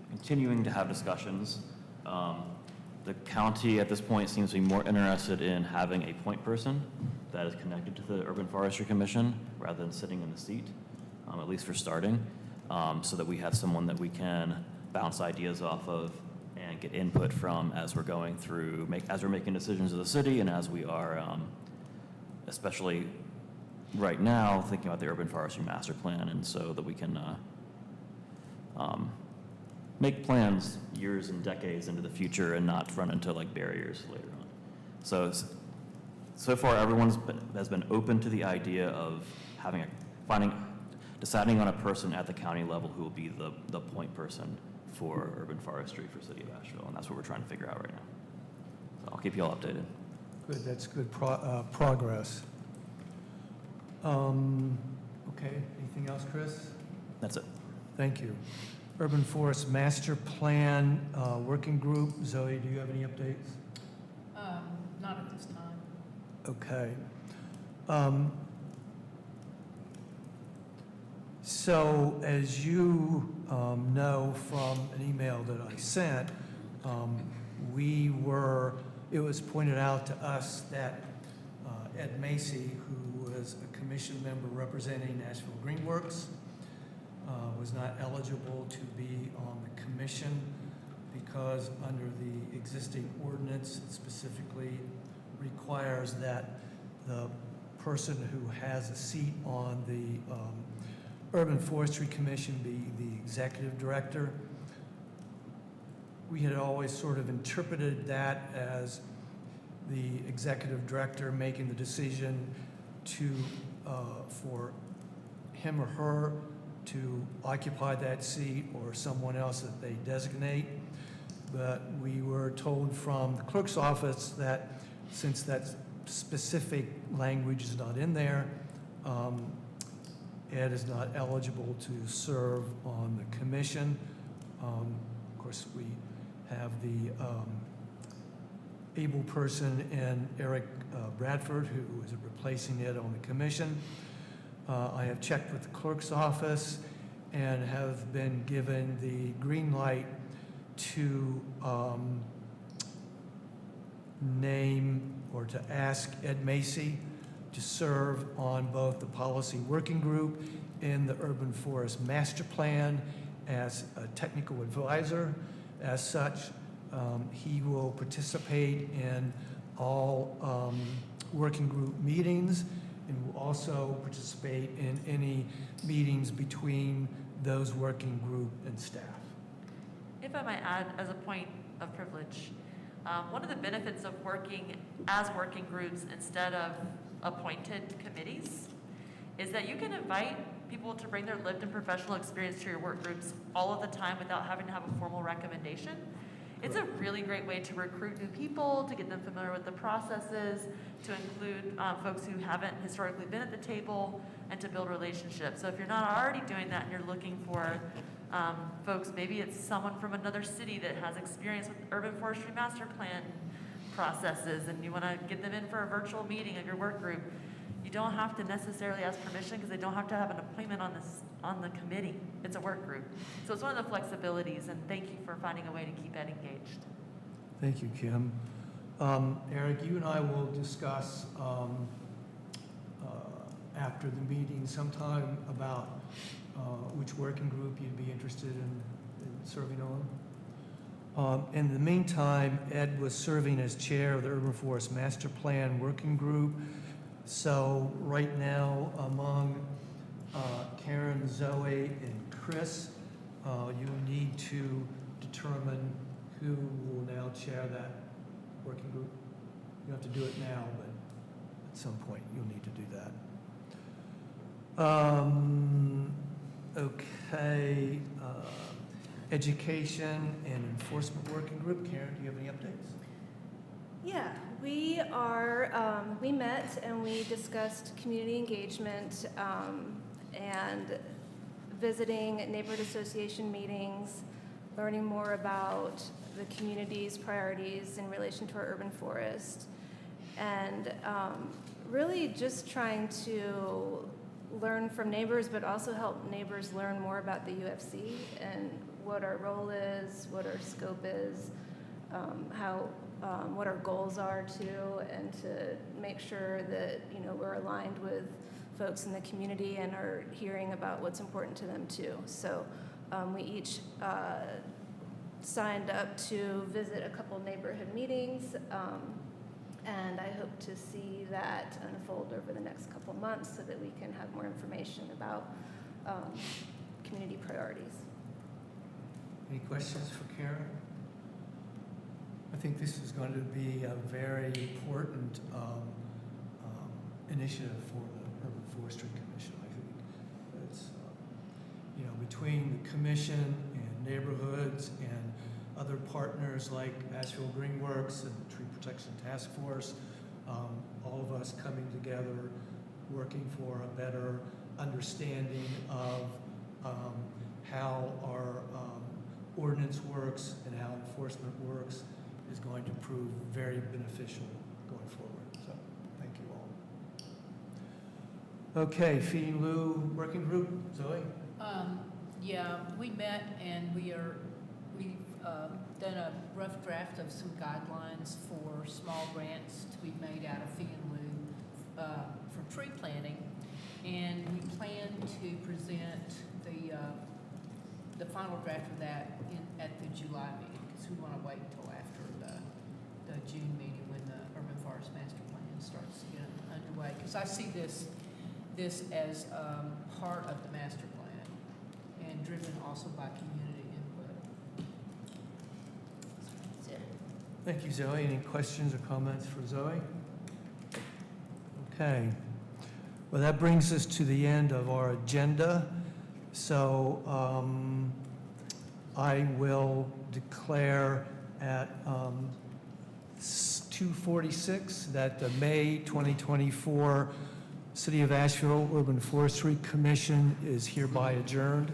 continuing to have discussions. The county at this point seems to be more interested in having a point person that is connected to the Urban Forestry Commission rather than sitting in the seat, at least for starting, so that we have someone that we can bounce ideas off of and get input from as we're going through, as we're making decisions of the city, and as we are, especially right now, thinking about the Urban Forestry Master Plan, and so that we can make plans years and decades into the future and not run into like barriers later on. So far, everyone has been open to the idea of deciding on a person at the county level who will be the point person for urban forestry for City of Asheville, and that's what we're trying to figure out right now. So I'll keep you all updated. Good, that's good progress. Okay, anything else, Chris? That's it. Thank you. Urban Forest Master Plan Working Group. Zoe, do you have any updates? Not at this time. Okay. So as you know from an email that I sent, it was pointed out to us that Ed Macy, who was a commission member representing Asheville Greenworks, was not eligible to be on the commission because under the existing ordinance, it specifically requires that the person who has a seat on the Urban Forestry Commission be the executive director. We had always sort of interpreted that as the executive director making the decision for him or her to occupy that seat or someone else that they designate. But we were told from the clerk's office that since that specific language is not in there, Ed is not eligible to serve on the commission. Of course, we have the able person in Eric Bradford, who is replacing Ed on the commission. I have checked with the clerk's office and have been given the green light to name or to ask Ed Macy to serve on both the policy working group and the Urban Forest Master Plan as a technical advisor. As such, he will participate in all working group meetings and will also participate in any meetings between those working group and staff. If I might add, as a point of privilege, one of the benefits of working as working groups instead of appointed committees is that you can invite people to bring their lived and professional experience to your work groups all of the time without having to have a formal recommendation. It's a really great way to recruit new people, to get them familiar with the processes, to include folks who haven't historically been at the table, and to build relationships. So if you're not already doing that and you're looking for folks, maybe it's someone from another city that has experience with urban forestry master plan processes and you want to get them in for a virtual meeting of your work group, you don't have to necessarily ask permission because they don't have to have an appointment on the committee. It's a work group. So it's one of the flexibilities, and thank you for finding a way to keep Ed engaged. Thank you, Kim. Eric, you and I will discuss after the meeting sometime about which working group you'd be interested in serving on. In the meantime, Ed was serving as chair of the Urban Forest Master Plan Working Group. So right now, among Karen, Zoe, and Chris, you need to determine who will now chair that working group. You don't have to do it now, but at some point you'll need to do that. Okay, education and enforcement working group. Karen, do you have any updates? Yeah, we met and we discussed community engagement and visiting neighborhood association meetings, learning more about the community's priorities in relation to our urban forest, and really just trying to learn from neighbors, but also help neighbors learn more about the UFC and what our role is, what our scope is, what our goals are too, and to make sure that we're aligned with folks in the community and are hearing about what's important to them too. So we each signed up to visit a couple neighborhood meetings, and I hope to see that unfold over the next couple months so that we can have more information about community priorities. Any questions for Karen? I think this is going to be a very important initiative for the Urban Forestry Commission. I think it's, between the commission and neighborhoods and other partners like Asheville Greenworks and the Tree Protection Task Force, all of us coming together, working for a better understanding of how our ordinance works and how enforcement works is going to prove very beneficial going forward. So, thank you all. Okay, fee in lieu working group, Zoe? Yeah, we met and we've done a rough draft of some guidelines for small grants to be made out of fee in lieu for tree planting. And we plan to present the final draft of that at the July meeting, because we want to wait until after the June meeting when the Urban Forest Master Plan starts to get underway. Because I see this as part of the master plan and driven also by community input. That's it. Thank you, Zoe. Any questions or comments for Zoe? Okay. Well, that brings us to the end of our agenda. So I will declare at 2:46 that the May 2024 City of Asheville Urban Forestry Commission is hereby adjourned.